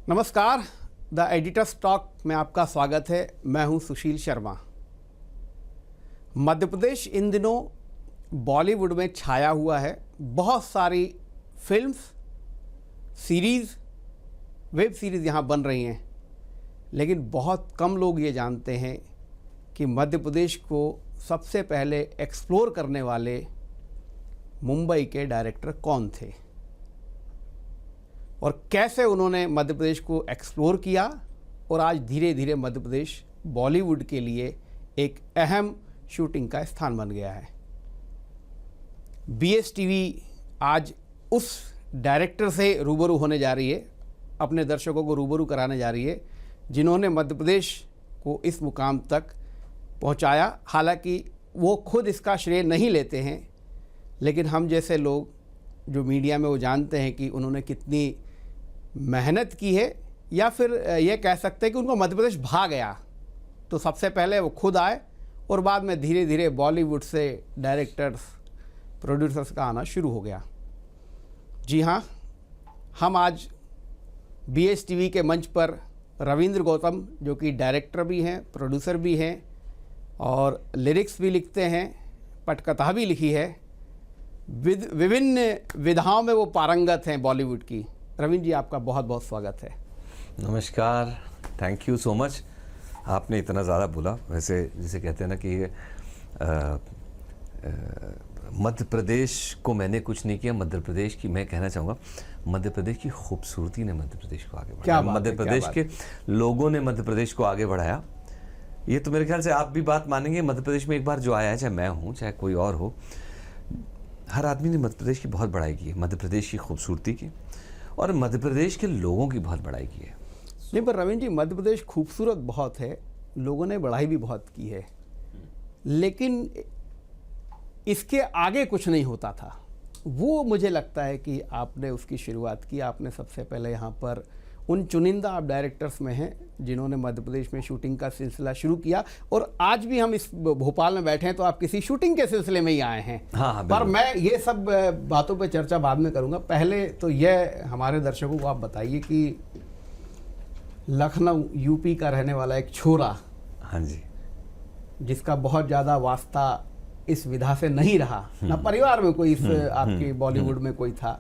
नमस्कार, the editors talk में आपका स्वागत है। मैं हूं सुशील शर्मा। मध्य प्रदेश इन दिनों बॉलीवुड में छाया हुआ है। बहुत सारी फिल्म्स, सीरीज़, वेब सीरीज़ यहाँ बन रही हैं, लेकिन बहुत कम लोग ये जानते हैं कि मध्य प्रदेश को सबसे पहले एक्सप्लोर करने वाले मुंबई के डायरेक्टर कौन थे और कैसे उन्होंने मध्य प्रदेश को एक्सप्लोर किया और आज धीरे धीरे मध्य प्रदेश बॉलीवुड के लिए एक अहम शूटिंग का स्थान बन गया है। BS टीवी आज उस डायरेक्टर से रूबरू होने जा रही है, अपने दर्शकों को रूबरू कराने जा रही है, जिन्होंने मध्य प्रदेश को इस मुकाम तक पहुंचाया। हालांकि वो खुद इसका श्रेय नहीं लेते हैं, लेकिन हम जैसे लोग जो मीडिया में वो जानते हैं कि उन्होंने कितनी मेहनत की है, या फिर ये कह सकते हैं कि उनको मध्य प्रदेश भा गया। तो सबसे पहले वो खुद आए और बाद में धीरे धीरे बॉलीवुड से डायरेक्टर्स, प्रोड्यूसर्स का आना शुरू हो गया। जी हाँ, हम आज BS टीवी के मंच पर रविंद्र गौतम, जो कि डायरेक्टर भी हैं, प्रोड्यूसर भी हैं और लिरिक्स भी लिखते हैं, पटकथा भी लिखी है, विभिन्न विधाओं में वो पारंगत हैं बॉलीवुड की। रविंद्र जी, आपका बहुत बहुत स्वागत है। नमस्कार, थैंक यू सो मच। आपने इतना ज़्यादा बोला। वैसे जिसे कहते हैं ना कि मध्य प्रदेश को मैंने कुछ नहीं किया, मध्य प्रदेश की मैं कहना चाहूँगा, मध्य प्रदेश की खूबसूरती ने मध्य प्रदेश को आगे बढ़ाया। मध्य प्रदेश के लोगों ने मध्य प्रदेश को आगे बढ़ाया। ये तो मेरे ख्याल से आप भी बात मानेंगे, मध्य प्रदेश में एक बार जो आया है, चाहे मैं हूँ चाहे कोई और हो, हर आदमी ने मध्य प्रदेश की बहुत बड़ाई की है, मध्य प्रदेश की खूबसूरती की और मध्य प्रदेश के लोगों की बहुत बड़ाई की है। नहीं, पर रविंद्र जी, मध्य प्रदेश खूबसूरत बहुत है, लोगों ने बढ़ाई भी बहुत की है, लेकिन इसके आगे कुछ नहीं होता था। वो मुझे लगता है कि आपने उसकी शुरुआत की। आपने सबसे पहले यहाँ पर उन चुनिंदा आप डायरेक्टर्स में हैं जिन्होंने मध्य प्रदेश में शूटिंग का सिलसिला शुरू किया, और आज भी हम इस भोपाल में बैठे हैं तो आप किसी शूटिंग के सिलसिले में ही आए हैं। हाँ, पर मैं ये सब बातों पे चर्चा बाद में करूँगा। पहले तो यह हमारे दर्शकों को आप बताइए कि लखनऊ यूपी का रहने वाला एक छोरा, हाँ जी, जिसका बहुत ज़्यादा वास्ता इस विधा से नहीं रहा, ना परिवार में कोई इस आपके बॉलीवुड में कोई था,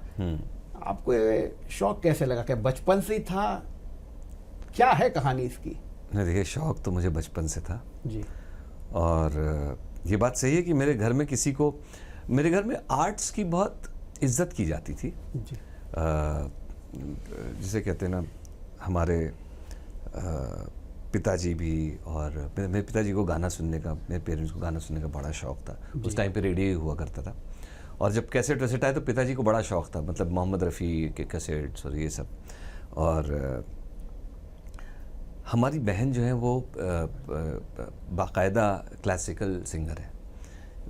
आपको ये शौक कैसे लगा? क्या बचपन से ही था? क्या है कहानी इसकी? नहीं, देखिए, शौक तो मुझे बचपन से था जी। और ये बात सही है कि मेरे घर में मेरे घर में आर्ट्स की बहुत इज्जत की जाती थी जी। जिसे कहते हैं ना, हमारे पिताजी भी, और मेरे पिताजी को गाना सुनने का, मेरे पेरेंट्स को गाना सुनने का बड़ा शौक था। उस टाइम पे रेडियो ही हुआ करता था, और जब कैसेट वैसेट आए तो पिताजी को बड़ा शौक था, मतलब मोहम्मद रफ़ी के कैसेट्स और ये सब। और हमारी बहन जो है वो बाकायदा क्लासिकल सिंगर है।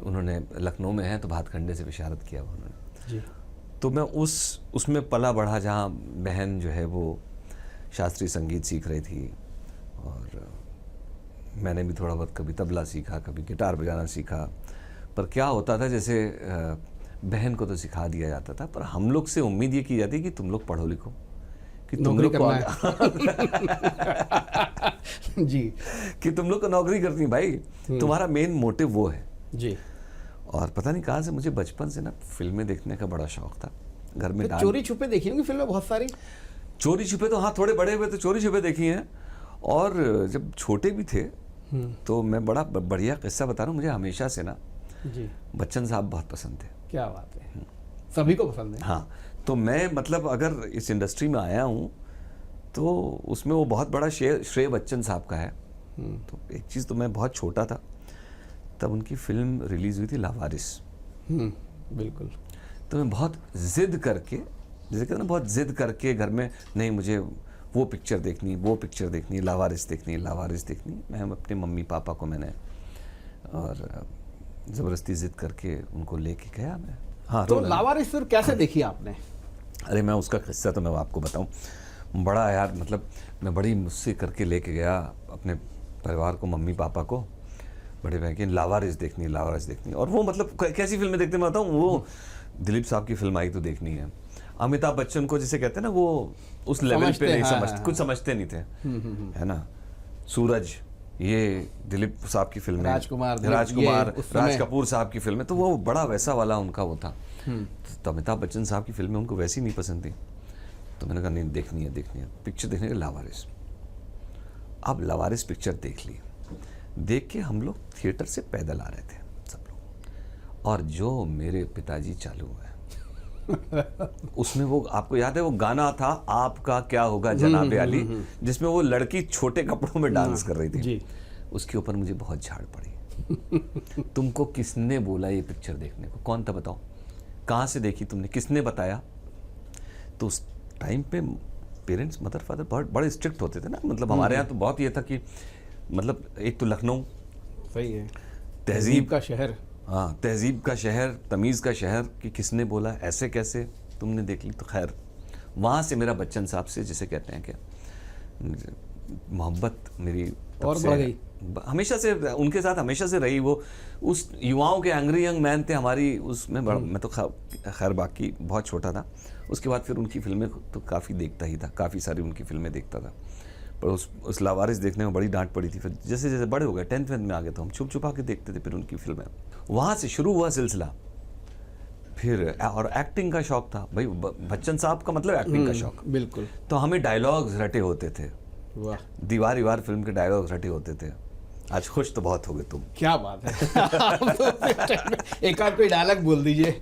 उन्होंने लखनऊ में है तो भातखंडे से विशारत किया उन्होंने जी। तो मैं उसमें पला बढ़ा, जहाँ बहन जो है वो शास्त्रीय संगीत सीख रही थी, और मैंने भी थोड़ा बहुत कभी तबला सीखा, कभी गिटार बजाना सीखा। पर क्या होता था, जैसे बहन को तो सिखा दिया जाता था, पर हम लोग से उम्मीद ये की जाती कि तुम लोग पढ़ो लिखो, कि तुम लोग को जी, कि तुम लोग को नौकरी करनी, भाई तुम्हारा मेन मोटिव वो है जी। और पता नहीं कहाँ से मुझे बचपन से ना फिल्में देखने का बड़ा शौक था। घर में तो चोरी छुपे देखी होंगी फिल्में बहुत सारी? चोरी छुपे तो हाँ, थोड़े बड़े हुए तो चोरी छुपे देखी हैं, और जब छोटे भी थे तो मैं बड़ा बढ़िया किस्सा बता रहा हूँ। मुझे हमेशा से ना जी बच्चन साहब बहुत पसंद थे। क्या बात है, सभी को पसंद है। हाँ, तो मैं मतलब अगर इस इंडस्ट्री में आया हूँ तो उसमें वो बहुत बड़ा श्रेय बच्चन साहब का है। तो एक चीज़, तो मैं बहुत छोटा था तब उनकी फिल्म रिलीज़ हुई थी लावारिस। बिल्कुल। तो मैं बहुत ज़िद करके, जैसे कहते हैं ना, बहुत ज़िद करके घर में, नहीं मुझे वो पिक्चर देखनी, वो पिक्चर देखनी, लावारिस देखनी, लावारिस देखनी। मैं अपने मम्मी पापा को मैंने और ज़बरदस्ती ज़िद करके उनको लेके गया मैं। हाँ, तो लावारिस फिर कैसे देखी आपने? अरे मैं उसका किस्सा तो मैं आपको बताऊं, बड़ा यार, मतलब मैं बड़ी मुझसे करके लेके गया अपने परिवार को, मम्मी पापा को, बड़े भाई की लावारिस देखनी, लावारिस देखनी। और वो मतलब कैसी फिल्में देखते मैं बताऊँ, वो दिलीप साहब की फिल्म आई तो देखनी है, अमिताभ बच्चन को जिसे कहते हैं ना, वो उस लेवल पे नहीं समझते, कुछ समझते नहीं थे, है ना। सूरज, ये दिलीप साहब की फिल्म है, राजकुमार, राज कपूर साहब की फिल्म है, तो वो बड़ा वैसा वाला उनका वो था। तो अमिताभ बच्चन साहब की फिल्में उनको वैसी नहीं पसंद थी, तो मैंने कहा नहीं, देखनी है पिक्चर देखने के लावारिस। अब लावारिस पिक्चर देख ली, देख के हम लोग थिएटर से पैदल आ रहे थे सब लोग, और जो मेरे पिताजी चालू हुए उसमें वो, आपको याद है वो गाना था, आपका क्या होगा जनाबे अली, जिसमें वो लड़की छोटे कपड़ों में डांस कर रही थी जी। उसके ऊपर मुझे बहुत झाड़ पड़ी। तुमको किसने बोला ये पिक्चर देखने को? कौन था बताओ? कहाँ से देखी तुमने? किसने बताया? तो उस टाइम पे पेरेंट्स, मदर फादर बहुत बड़े स्ट्रिक्ट होते थे ना, मतलब हमारे यहाँ तो बहुत ये था कि मतलब एक तो लखनऊ, सही है, तहजीब का शहर, हाँ, तहजीब का शहर, तमीज़ का शहर, कि किसने बोला, ऐसे कैसे तुमने देख ली? तो खैर वहाँ से मेरा बच्चन साहब से, जिसे कहते हैं कि मोहब्बत मेरी और बढ़ गई, हमेशा से उनके साथ हमेशा से रही। वो उस युवाओं के एंग्री यंग मैन थे हमारी उसमें। मैं तो खैर बाकी बहुत छोटा था, उसके बाद फिर उनकी फिल्में तो काफ़ी देखता ही था, काफ़ी सारी उनकी फिल्में देखता था, पर उस लावारिस देखने में बड़ी डांट पड़ी थी। फिर जैसे जैसे बड़े हो गए, 10th में आ गए, तो हम छुप छुपा के देखते थे फिर उनकी फिल्में। वहाँ से शुरू हुआ सिलसिला। फिर और एक्टिंग का शौक था भाई, बच्चन साहब का मतलब एक्टिंग का शौक, बिल्कुल। तो हमें डायलॉग्स रटे होते थे, वाह, दीवार फिल्म के डायलॉग्स रटे होते थे। आज खुश तो बहुत हो गए तुम। क्या बात है। एक आध कोई डायलॉग बोल दीजिए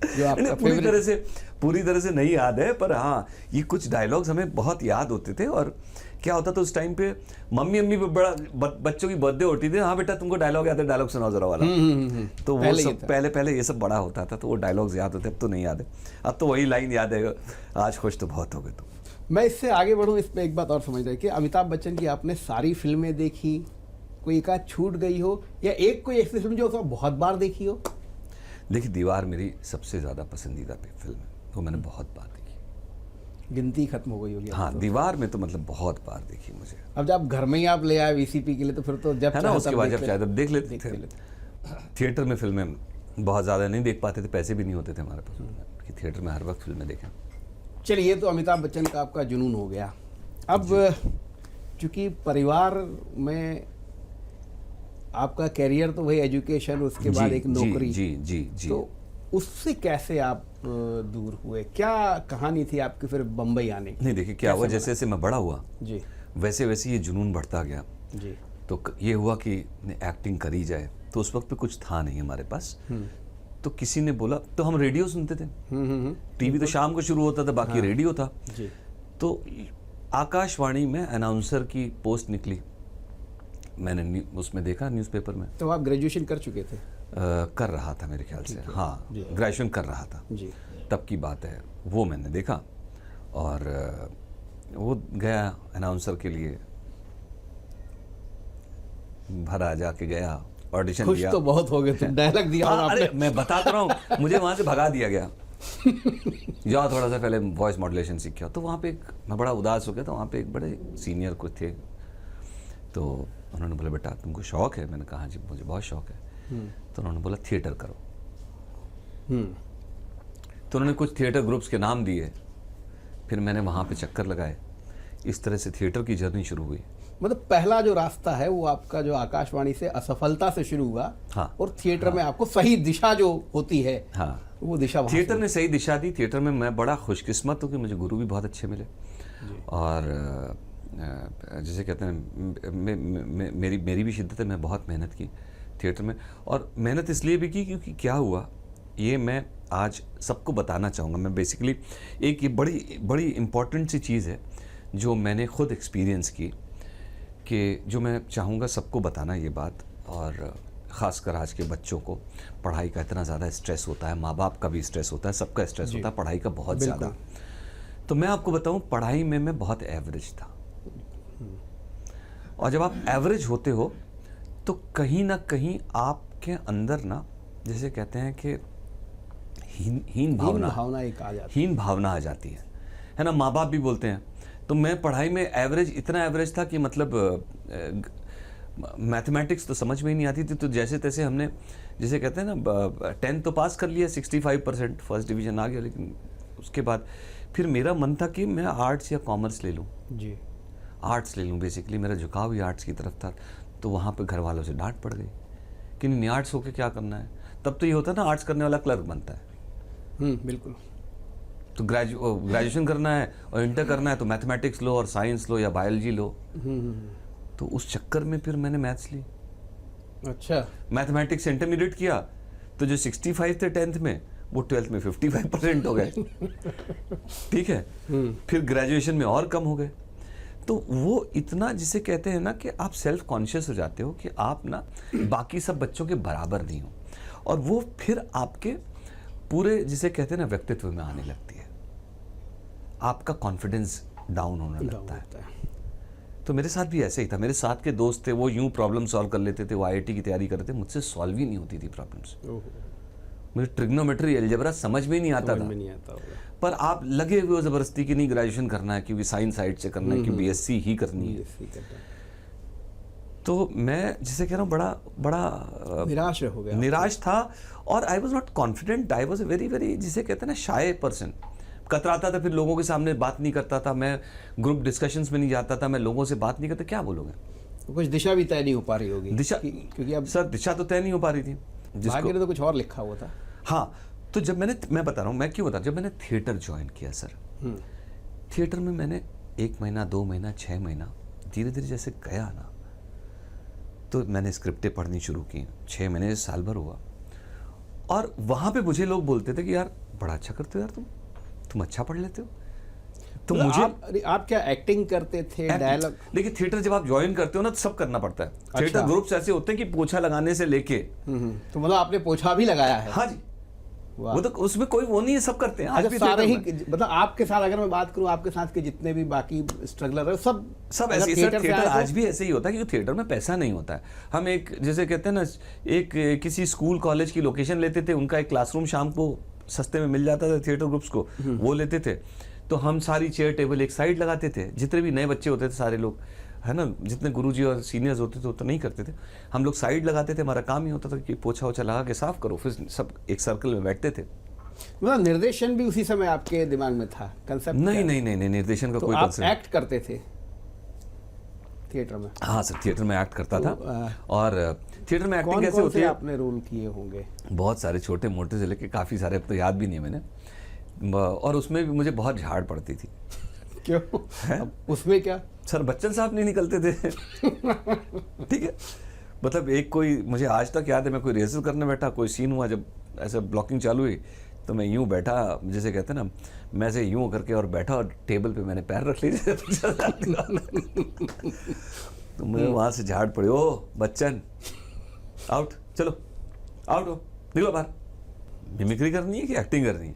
जो आपका पूरी तरह से नहीं याद है, पर हाँ ये कुछ डायलॉग्स हमें बहुत याद होते थे। और क्या होता था उस टाइम पे, मम्मी पे बड़ा बच्चों की बर्थडे होती थी, हाँ बेटा तुमको डायलॉग याद है, डायलॉग सुनाओ जरा वाला। तो वो सब पहले ये सब बड़ा होता था, तो वो डायलॉग्स याद होते, अब तो नहीं याद है। अब तो वही लाइन याद है, आज खुश तो बहुत हो गए तुम। मैं इससे आगे बढ़ूँ, इस पर एक बात और समझ रहे कि अमिताभ बच्चन की आपने सारी फिल्में देखी, कोई एक आध छूट गई हो, या एक कोई ऐसी फिल्म जो उसको बहुत बार देखी हो? देखिए, दीवार मेरी सबसे ज़्यादा पसंदीदा फिल्म है, वो मैंने बहुत बार देखी, गिनती खत्म हो गई होगी। हाँ, दीवार में तो मतलब बहुत बार देखी मुझे। अब जब घर में ही आप ले आए VCP के लिए, तो फिर तो जब है ना, उसके बाद जब चाहे तब देख लेते थे। थिएटर में फिल्में बहुत ज़्यादा नहीं देख पाते थे, पैसे भी नहीं होते थे हमारे पास कि थिएटर में हर वक्त फिल्में देखें। चलिए, ये तो अमिताभ बच्चन का आपका जुनून हो गया। अब चूंकि परिवार में आपका कैरियर तो वही एजुकेशन, उसके बाद एक नौकरी, जी, तो उससे कैसे आप दूर हुए? क्या कहानी थी आपकी फिर बम्बई आने की? नहीं, देखिए क्या हुआ, जैसे जैसे मैं बड़ा हुआ जी, वैसे वैसे ये जुनून बढ़ता गया जी। तो ये हुआ कि एक्टिंग करी जाए, तो उस वक्त पे कुछ था नहीं हमारे पास, तो किसी ने बोला, तो हम रेडियो सुनते थे, टीवी तो शाम को शुरू होता था, बाकी रेडियो था जी। तो आकाशवाणी में अनाउंसर की पोस्ट निकली, मैंने उसमें देखा न्यूज़पेपर में। तो आप ग्रेजुएशन कर चुके थे? कर रहा था मेरे ख्याल से, हाँ, ग्रेजुएशन कर रहा था जी, तब की बात है। वो मैंने देखा और वो गया अनाउंसर के लिए, भरा जाके गया, ऑडिशन दिया। तो बहुत हो गए तुम, डायलॉग दिया और अरे मैं बता तो रहा हूँ, मुझे वहाँ से भगा दिया गया। जाओ थोड़ा सा पहले वॉइस मॉड्यूलेशन सीखा। तो वहाँ पे मैं बड़ा उदास हो गया था। वहाँ पे एक बड़े सीनियर कुछ थे, तो उन्होंने बोला बेटा तुमको शौक है? मैंने कहा जी मुझे बहुत शौक है। तो उन्होंने बोला थिएटर करो। तो उन्होंने कुछ थिएटर ग्रुप्स के नाम दिए, फिर मैंने वहाँ पे चक्कर लगाए, इस तरह से थिएटर की जर्नी शुरू हुई। मतलब पहला जो रास्ता है वो आपका जो आकाशवाणी से असफलता से शुरू हुआ, हाँ, और थिएटर में आपको सही दिशा जो होती है, हाँ, वो दिशा थिएटर ने सही दिशा दी। थिएटर में मैं बड़ा खुशकिस्मत हूँ कि मुझे गुरु भी बहुत अच्छे मिले, और जैसे कहते हैं मेरी भी शिद्दत है, मैं बहुत मेहनत की थिएटर में, और मेहनत इसलिए भी की क्योंकि क्या हुआ ये मैं आज सबको बताना चाहूँगा। मैं बेसिकली एक ये बड़ी इम्पॉर्टेंट सी चीज़ है जो मैंने खुद एक्सपीरियंस की, कि जो मैं चाहूँगा सबको बताना ये बात, और ख़ासकर आज के बच्चों को पढ़ाई का इतना ज़्यादा स्ट्रेस होता है, माँ बाप का भी स्ट्रेस होता है, सबका स्ट्रेस होता है, पढ़ाई का बहुत ज़्यादा। तो मैं आपको बताऊँ, पढ़ाई में मैं बहुत एवरेज था, और जब आप एवरेज होते हो तो कहीं ना कहीं आपके अंदर ना, जैसे कहते हैं कि हीन भावना आ जाती है ना। माँ बाप भी बोलते हैं। तो मैं पढ़ाई में इतना एवरेज था कि मतलब मैथमेटिक्स तो समझ में ही नहीं आती थी। तो जैसे तैसे हमने, जैसे कहते हैं ना, 10th तो पास कर लिया, 65% फर्स्ट डिवीज़न आ गया, लेकिन उसके बाद फिर मेरा मन था कि मैं आर्ट्स या कॉमर्स ले लूँ जी। आर्ट्स ले लूँ, बेसिकली मेरा झुकाव ही आर्ट्स की तरफ था। तो वहाँ पे घर वालों से डांट पड़ गई कि नहीं आर्ट्स होके क्या करना है। तब तो ये होता है ना, आर्ट्स करने वाला क्लर्क बनता है। बिल्कुल। तो ग्रेजुएशन करना है और इंटर करना है तो मैथमेटिक्स लो और साइंस लो या बायोलॉजी लो। तो उस चक्कर में फिर मैंने मैथ्स ली। अच्छा। मैथमेटिक्स इंटरमीडिएट किया तो जो 65 थे 10th में वो 12th में 55% हो गए। ठीक है। फिर ग्रेजुएशन में और कम हो गए। तो वो इतना, जिसे कहते हैं ना कि आप सेल्फ कॉन्शियस हो जाते हो कि आप ना बाकी सब बच्चों के बराबर नहीं हो, और वो फिर आपके पूरे, जिसे कहते हैं ना, व्यक्तित्व में आने लगती है। आपका कॉन्फिडेंस डाउन होने लगता है। तो मेरे साथ भी ऐसे ही था। मेरे साथ के दोस्त थे, वो यूं प्रॉब्लम सॉल्व कर लेते थे, वो आईआईटी की तैयारी करते थे, मुझसे सॉल्व ही नहीं होती थी प्रॉब्लम्स। मुझे ट्रिग्नोमेट्री, अलजेब्रा समझ में ही नहीं आता था। पर आप लगे हुए हो जबरदस्ती की नहीं ग्रेजुएशन करना है क्योंकि साइंस साइड से करना है, कि बीएससी ही करनी है। तो मैं जिसे कह रहा हूँ बड़ा निराश हो गया, निराश था। और I was not confident, I was a very very, जिसे कहते हैं ना, शाय पर्सन। कतराता था, फिर लोगों के सामने बात नहीं करता था, मैं ग्रुप डिस्कशंस में नहीं जाता था, मैं लोगों से बात नहीं करता। क्या बोलोगे? कुछ दिशा भी तय नहीं हो पा रही होगी। दिशा, क्योंकि अब सर दिशा तो तय नहीं हो पा रही थी। भाग्य ने तो कुछ और लिखा हुआ था। हाँ, तो जब मैं बता रहा हूँ, मैं क्यों बता रहा हूँ, जब मैंने थिएटर ज्वाइन किया सर, थिएटर में मैंने 1 महीना 2 महीना 6 महीना धीरे धीरे जैसे गया ना, तो मैंने स्क्रिप्टें पढ़नी शुरू की। 6 महीने से साल भर हुआ। और वहाँ पे मुझे लोग बोलते थे कि यार बड़ा अच्छा करते हो यार, तुम अच्छा पढ़ लेते हो। तो मुझे आप क्या एक्टिंग करते थे, डायलॉग? देखिए, थिएटर जब आप ज्वाइन करते हो ना तो सब करना पड़ता है। अच्छा। थिएटर ग्रुप्स ऐसे होते हैं कि पोछा लगाने से लेके, तो मतलब आपने पोछा भी लगाया है? हाँ जी। वो तो उसमें कोई वो नहीं है, सब करते हैं आज भी। सारे ही, मतलब आपके साथ अगर मैं बात करूं, आपके साथ के जितने भी बाकी स्ट्रगलर है सब ऐसे ही। थिएटर आज भी ऐसे ही होता है क्योंकि थिएटर में पैसा नहीं होता है। हम एक, जैसे कहते हैं ना, एक किसी स्कूल कॉलेज की लोकेशन लेते थे, उनका एक क्लासरूम शाम को सस्ते में मिल जाता था थिएटर ग्रुप्स को, वो लेते थे। तो हम सारी चेयर टेबल एक साइड लगाते थे, जितने भी नए बच्चे होते थे सारे लोग, है ना, जितने गुरुजी और सीनियर्स होते थे वो तो नहीं करते थे, हम लोग साइड लगाते थे। हमारा काम ही होता था कि पोछा वोछा लगा के साफ करो, फिर सब एक सर्कल में बैठते थे। मतलब निर्देशन भी उसी समय आपके दिमाग में था, कंसेप्ट? नहीं, निर्देशन का तो कोई आप कंसेप्ट। एक्ट करते थे थिएटर में? हाँ सर, थिएटर में एक्ट करता था। और थिएटर में एक्टिंग कैसे कौन होती से है? आपने रोल किए होंगे? बहुत सारे, छोटे मोटे से लेके काफ़ी सारे, अब तो याद भी नहीं है मैंने। और उसमें भी मुझे बहुत झाड़ पड़ती थी। क्यों? उसमें क्या सर, बच्चन साहब नहीं निकलते थे। ठीक है, मतलब एक कोई, मुझे आज तक याद है, मैं कोई रिहर्सल करने बैठा, कोई सीन हुआ, जब ऐसे ब्लॉकिंग चालू हुई तो मैं यूं बैठा, जैसे कहते हैं ना, मैं से यूं करके और बैठा और टेबल पे मैंने पैर रख लिए। तो मुझे वहाँ से झाड़ पड़ी, ओ बच्चन आउट, चलो आउट हो, निकलो बाहर। मिमिक्री करनी है कि एक्टिंग करनी है?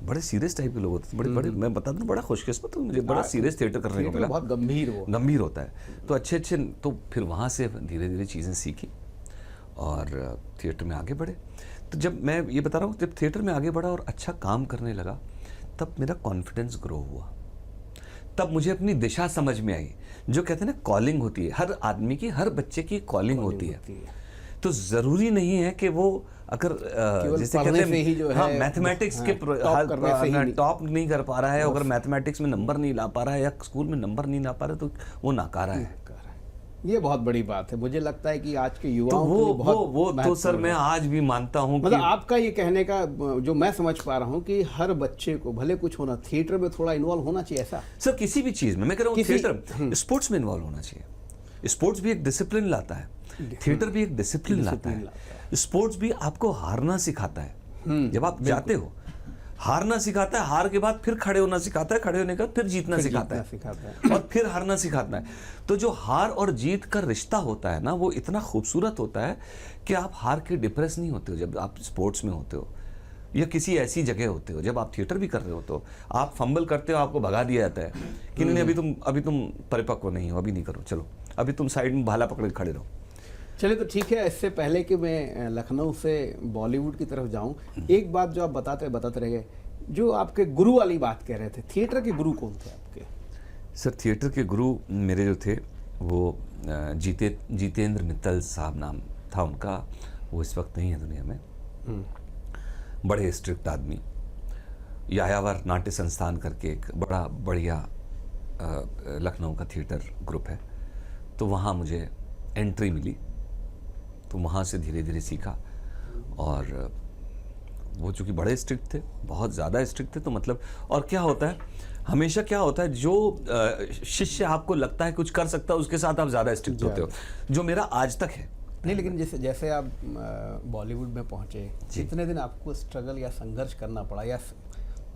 बड़े सीरियस टाइप के लोग होते हैं, बड़े मैं बता दूं, बड़ा खुशकिस्मत हूँ, मुझे बड़ा सीरियस थिएटर करने को मिला। बहुत गंभीर हो होता है। तो अच्छे, तो फिर वहाँ से धीरे धीरे चीज़ें सीखी और थिएटर में आगे बढ़े। तो जब मैं ये बता रहा हूँ, जब थिएटर में आगे बढ़ा और अच्छा काम करने लगा, तब मेरा कॉन्फिडेंस ग्रो हुआ। तब मुझे अपनी दिशा समझ में आई। जो कहते हैं ना, कॉलिंग होती है हर आदमी की, हर बच्चे की कॉलिंग होती है। तो ज़रूरी नहीं है कि वो अगर जैसे कहते हैं, हाँ, मैथमेटिक्स के टॉप नहीं कर पा रहा है, अगर मैथमेटिक्स में नंबर नहीं ला पा रहा है या स्कूल में नंबर नहीं ला पा रहा है, तो वो नाकारा है। ये बहुत बड़ी बात है। मुझे लगता है कि आज के युवाओं तो वो तो सर मैं आज भी मानता हूँ। मतलब आपका ये कहने का जो मैं समझ पा रहा हूँ कि हर बच्चे को भले कुछ होना, थिएटर में थोड़ा इन्वॉल्व होना चाहिए, ऐसा? सर किसी भी चीज़ में, मैं कह रहा हूँ थिएटर, स्पोर्ट्स में इन्वॉल्व होना चाहिए। स्पोर्ट्स भी एक डिसिप्लिन लाता है, थिएटर भी एक डिसिप्लिन लाता है। स्पोर्ट्स भी आपको हारना सिखाता है। जब आप जाते हो, हारना सिखाता है, हार के बाद फिर खड़े होना सिखाता है, खड़े होने के बाद फिर जीतना सिखाता है और फिर हारना सिखाता है। तो जो हार और जीत का रिश्ता होता है ना, वो इतना खूबसूरत होता है कि आप हार के डिप्रेस नहीं होते हो जब आप स्पोर्ट्स में होते हो या किसी ऐसी जगह होते हो। जब आप थिएटर भी कर रहे हो तो आप फंबल करते हो, आपको भगा दिया जाता है कि नहीं, अभी तुम परिपक्व नहीं हो, अभी नहीं करो, चलो अभी तुम साइड में भाला पकड़ के खड़े रहो। चलिए, तो ठीक है। इससे पहले कि मैं लखनऊ से बॉलीवुड की तरफ जाऊं, एक बात जो आप बताते रह गए, जो आपके गुरु वाली बात कह रहे थे, थिएटर के गुरु कौन थे आपके? सर, थिएटर के गुरु मेरे जो थे वो जितेंद्र मित्तल साहब नाम था उनका। वो इस वक्त नहीं है दुनिया में। बड़े स्ट्रिक्ट आदमी, यायावर नाट्य संस्थान करके एक बड़ा बढ़िया लखनऊ का थिएटर ग्रुप है, तो वहाँ मुझे एंट्री मिली। तो वहाँ से धीरे धीरे सीखा। और वो चूँकि बड़े स्ट्रिक्ट थे, बहुत ज़्यादा स्ट्रिक्ट थे, तो मतलब और क्या होता है, हमेशा क्या होता है, जो शिष्य आपको लगता है कुछ कर सकता है उसके साथ आप ज़्यादा स्ट्रिक्ट होते हो, जो मेरा आज तक है। नहीं, लेकिन जैसे आप बॉलीवुड में पहुंचे, कितने दिन आपको स्ट्रगल या संघर्ष करना पड़ा, या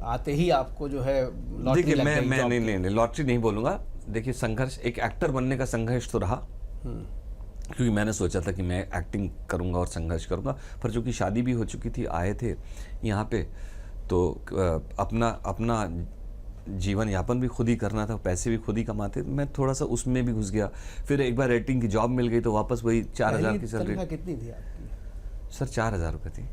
आते ही आपको जो है लॉटरी देखिए, लग मैं गई? नहीं लॉटरी नहीं बोलूँगा। देखिए, संघर्ष, एक एक्टर बनने का संघर्ष तो रहा, क्योंकि मैंने सोचा था कि मैं एक्टिंग करूंगा और संघर्ष करूंगा, पर चूंकि शादी भी हो चुकी थी, आए थे यहाँ पे, तो अपना जीवन यापन भी खुद ही करना था, पैसे भी खुद ही कमाते, मैं थोड़ा सा उसमें भी घुस गया। फिर एक बार रेटिंग की जॉब मिल गई तो वापस वही 4,000 की सैलरी। कितनी थी आपकी? सर 4,000 रुपये थी।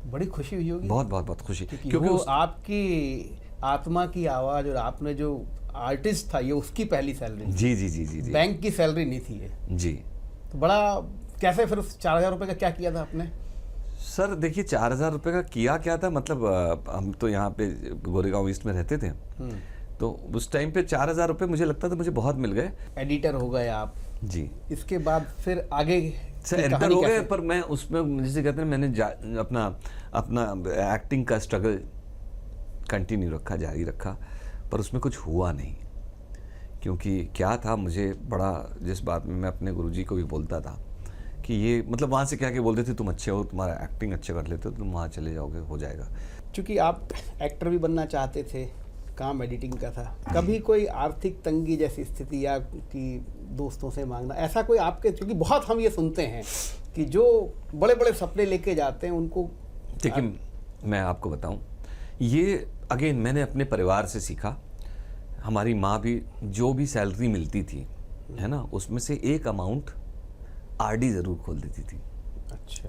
बड़ी खुशी हुई होगी। बहुत बहुत बहुत खुशी, क्योंकि आपकी आत्मा की आवाज़ और आपने जो आर्टिस्ट था, ये उसकी पहली सैलरी। जी जी जी जी जी, बैंक की सैलरी नहीं थी ये जी। तो बड़ा कैसे फिर उस 4,000 रुपये का क्या किया था आपने? सर देखिए, 4,000 रुपये का किया क्या था, मतलब हम तो यहाँ पे गोरेगांव ईस्ट में रहते थे, तो उस टाइम पे 4,000 रुपये मुझे लगता था मुझे बहुत मिल गए। एडिटर हो गए आप जी। इसके बाद फिर आगे सर एडिटर हो गए, पर मैं उसमें जैसे कहते हैं, मैंने अपना एक्टिंग का स्ट्रगल कंटिन्यू रखा, जारी रखा, पर उसमें कुछ हुआ नहीं। क्योंकि क्या था, मुझे बड़ा, जिस बात में मैं अपने गुरुजी को भी बोलता था कि ये मतलब वहाँ से क्या क्या बोलते थे, तुम अच्छे हो, तुम्हारा एक्टिंग अच्छे कर लेते हो, तुम वहाँ चले जाओगे, हो जाएगा। क्योंकि आप एक्टर भी बनना चाहते थे, काम एडिटिंग का था, कभी कोई आर्थिक तंगी जैसी स्थिति या कि दोस्तों से मांगना, ऐसा कोई आपके, क्योंकि बहुत हम ये सुनते हैं कि जो बड़े बड़े सपने लेके जाते हैं उनको। देखिए, मैं आपको बताऊं, ये अगेन मैंने अपने परिवार से सीखा। हमारी माँ भी जो भी सैलरी मिलती थी, है ना, उसमें से एक अमाउंट आरडी ज़रूर खोल देती थी। अच्छा।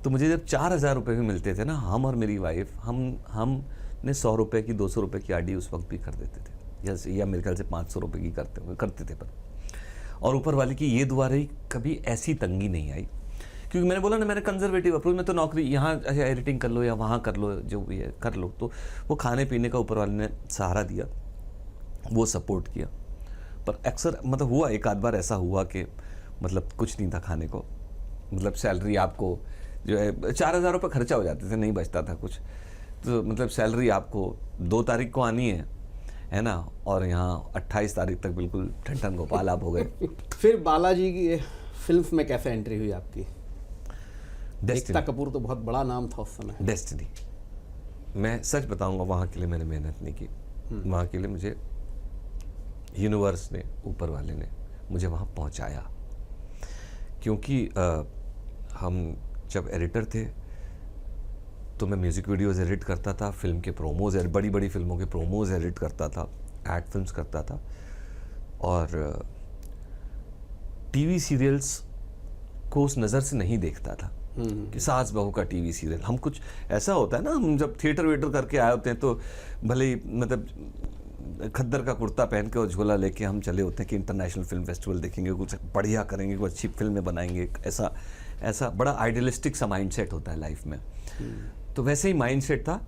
तो मुझे जब 4,000 रुपये भी मिलते थे ना, हम और मेरी वाइफ, हमने 100 रुपये की, 200 रुपये की आरडी उस वक्त भी कर देते थे, या मेरे ख्याल से 500 रुपये की करते थे। पर और ऊपर वाले की ये दुआ रही, कभी ऐसी तंगी नहीं आई। क्योंकि मैंने बोला ना, मैंने कंजर्वेटिव अप्रोच में, तो नौकरी यहाँ एडिटिंग कर लो या वहाँ कर लो, जो भी है कर लो, तो वो खाने पीने का ऊपर वाले ने सहारा दिया, वो सपोर्ट किया। पर अक्सर मतलब हुआ, एक आध बार ऐसा हुआ कि मतलब कुछ नहीं था खाने को, मतलब सैलरी आपको जो है 4,000 रुपये खर्चा हो जाते थे, नहीं बचता था कुछ, तो मतलब सैलरी आपको 2 तारीख को आनी है ना, और यहाँ 28 तारीख तक बिल्कुल ठन गोपाल आप हो गए। फिर बालाजी की फिल्म में कैसे एंट्री हुई आपकी? डेस्टिनी। एकता कपूर तो बहुत बड़ा नाम था उस समय। डेस्टिनी, मैं सच बताऊंगा, वहाँ के लिए मैंने मेहनत नहीं की। वहाँ के लिए मुझे यूनिवर्स ने, ऊपर वाले ने मुझे वहाँ पहुँचाया। क्योंकि हम जब एडिटर थे तो मैं म्यूज़िक वीडियोज़ एडिट करता था, फिल्म के प्रोमोज़, बड़ी बड़ी फिल्मों के प्रोमोज़ एडिट करता था, एड फिल्म्स करता था, और टीवी सीरियल्स को उस नज़र से नहीं देखता था कि सास बहू का टीवी सीरियल। हम कुछ ऐसा होता है ना, हम जब थिएटर वेटर करके आए होते हैं तो भले ही मतलब खद्दर का कुर्ता पहन के और झोला लेके हम चले होते हैं कि इंटरनेशनल फिल्म फेस्टिवल देखेंगे, कुछ बढ़िया करेंगे, कुछ अच्छी फिल्में बनाएंगे, ऐसा बड़ा आइडियलिस्टिक सा माइंड सेट होता है लाइफ में। तो वैसे ही माइंड सेट था।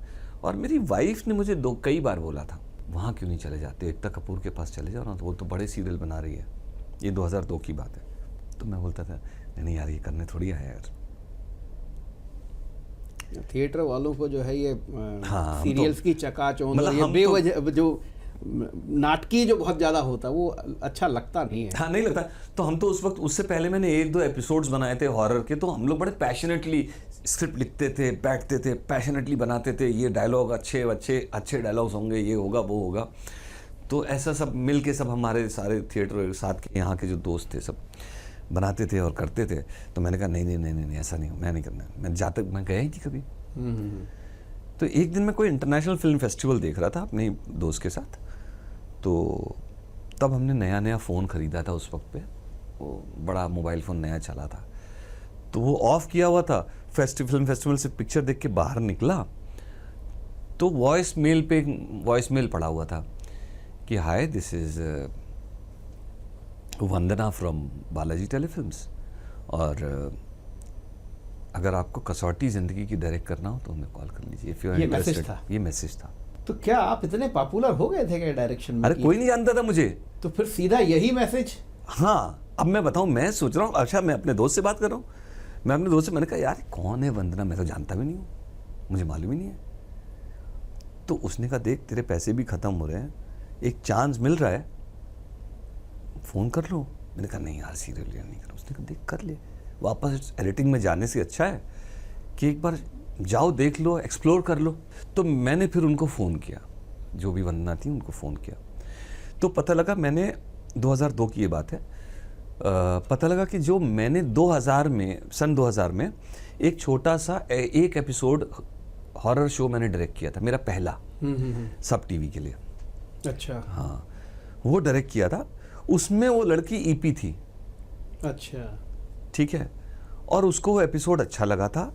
और मेरी वाइफ ने मुझे कई बार बोला था, वहाँ क्यों नहीं चले जाते, एकता कपूर के पास चले जाओ ना, तो वो तो बड़े सीरियल बना रही है। ये 2002 की बात है। तो मैं बोलता था नहीं यार, ये करने थोड़ी आया यार। थिएटर वालों को जो है ये हाँ, सीरियल्स की चकाचौंध, मतलब ये बेवजह जो नाटकीय जो बहुत ज़्यादा होता है वो अच्छा लगता नहीं है। हाँ, नहीं लगता। तो हम तो उस वक्त, उससे पहले मैंने 1-2 एपिसोड्स बनाए थे हॉरर के, तो हम लोग बड़े पैशनेटली स्क्रिप्ट लिखते थे, बैठते थे, पैशनेटली बनाते थे, ये डायलॉग अच्छे डायलॉग्स होंगे, ये होगा वो होगा। तो ऐसा सब मिल के सब हमारे सारे थिएटर साथ के यहाँ के जो दोस्त थे सब बनाते थे और करते थे। तो मैंने कहा नहीं ऐसा नहीं, मैं नहीं करना। मैं जहाँ तक मैं गया ही नहीं कभी। तो एक दिन मैं कोई इंटरनेशनल फिल्म फेस्टिवल देख रहा था अपने दोस्त के साथ, तो तब हमने नया फ़ोन ख़रीदा था उस वक्त पे, वो बड़ा मोबाइल फ़ोन नया चला था, तो वो ऑफ़ किया हुआ था। फिल्म फेस्टिवल से पिक्चर देख के बाहर निकला तो वॉइस मेल पड़ा हुआ था कि hi, this is Vandana from Balaji Telefilms, और अगर आपको कसौटी ज़िंदगी की डायरेक्ट करना हो तो हमें कॉल कर लीजिए। ये मैसेज था। ये मैसेज था। तो क्या आप इतने पॉपुलर हो गए थे क्या डायरेक्शन में? अरे कोई नहीं जानता था मुझे, तो फिर सीधा यही मैसेज? हाँ, अब मैं बताऊं, मैं सोच रहा हूँ, अच्छा मैं अपने दोस्त से बात कर रहा हूँ, मैं अपने दोस्त से मैंने कहा यार कौन है वंदना, मैं तो जानता भी नहीं हूँ, मुझे मालूम ही नहीं है। तो उसने कहा देख तेरे पैसे भी खत्म हो रहे हैं, एक चांस मिल रहा है, फ़ोन कर लो। मैंने कहा नहीं यार सीरियल नहीं कर। उसने कहा देख कर ले, वापस एडिटिंग में जाने से अच्छा है कि एक बार जाओ देख लो, एक्सप्लोर कर लो। तो मैंने फिर उनको फ़ोन किया, जो भी वंदना थी उनको फ़ोन किया, तो पता लगा, मैंने 2002 की ये बात है, पता लगा कि जो मैंने 2000 में, सन 2000 में एक छोटा सा एक एपिसोड हॉरर शो मैंने डायरेक्ट किया था, मेरा पहला सब टीवी के लिए। अच्छा। हाँ, वो डायरेक्ट किया था, उसमें वो लड़की ईपी थी। अच्छा, ठीक है, और उसको वो एपिसोड अच्छा लगा था,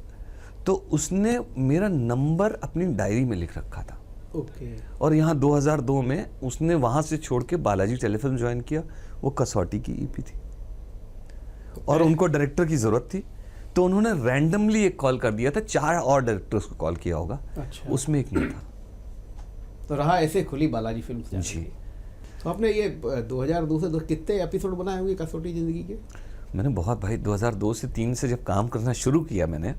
तो उसने मेरा नंबर अपनी डायरी में लिख रखा था। ओके। और यहाँ 2002 में उसने वहाँ से छोड़ के बालाजी टेलीफिल्म ज्वाइन किया, वो कसौटी की ईपी थी, और उनको डायरेक्टर की ज़रूरत थी, तो उन्होंने रैंडमली एक कॉल कर दिया था, 4 और डायरेक्टर्स को कॉल किया होगा। अच्छा। उसमें एक मैं था। तो रहा ऐसे खुली बालाजी फिल्म जी। तो आपने ये 2002 से कितने एपिसोड बनाए होंगे कसौटी जिंदगी के? मैंने बहुत भाई, 2002 से 3 से जब काम करना शुरू किया मैंने,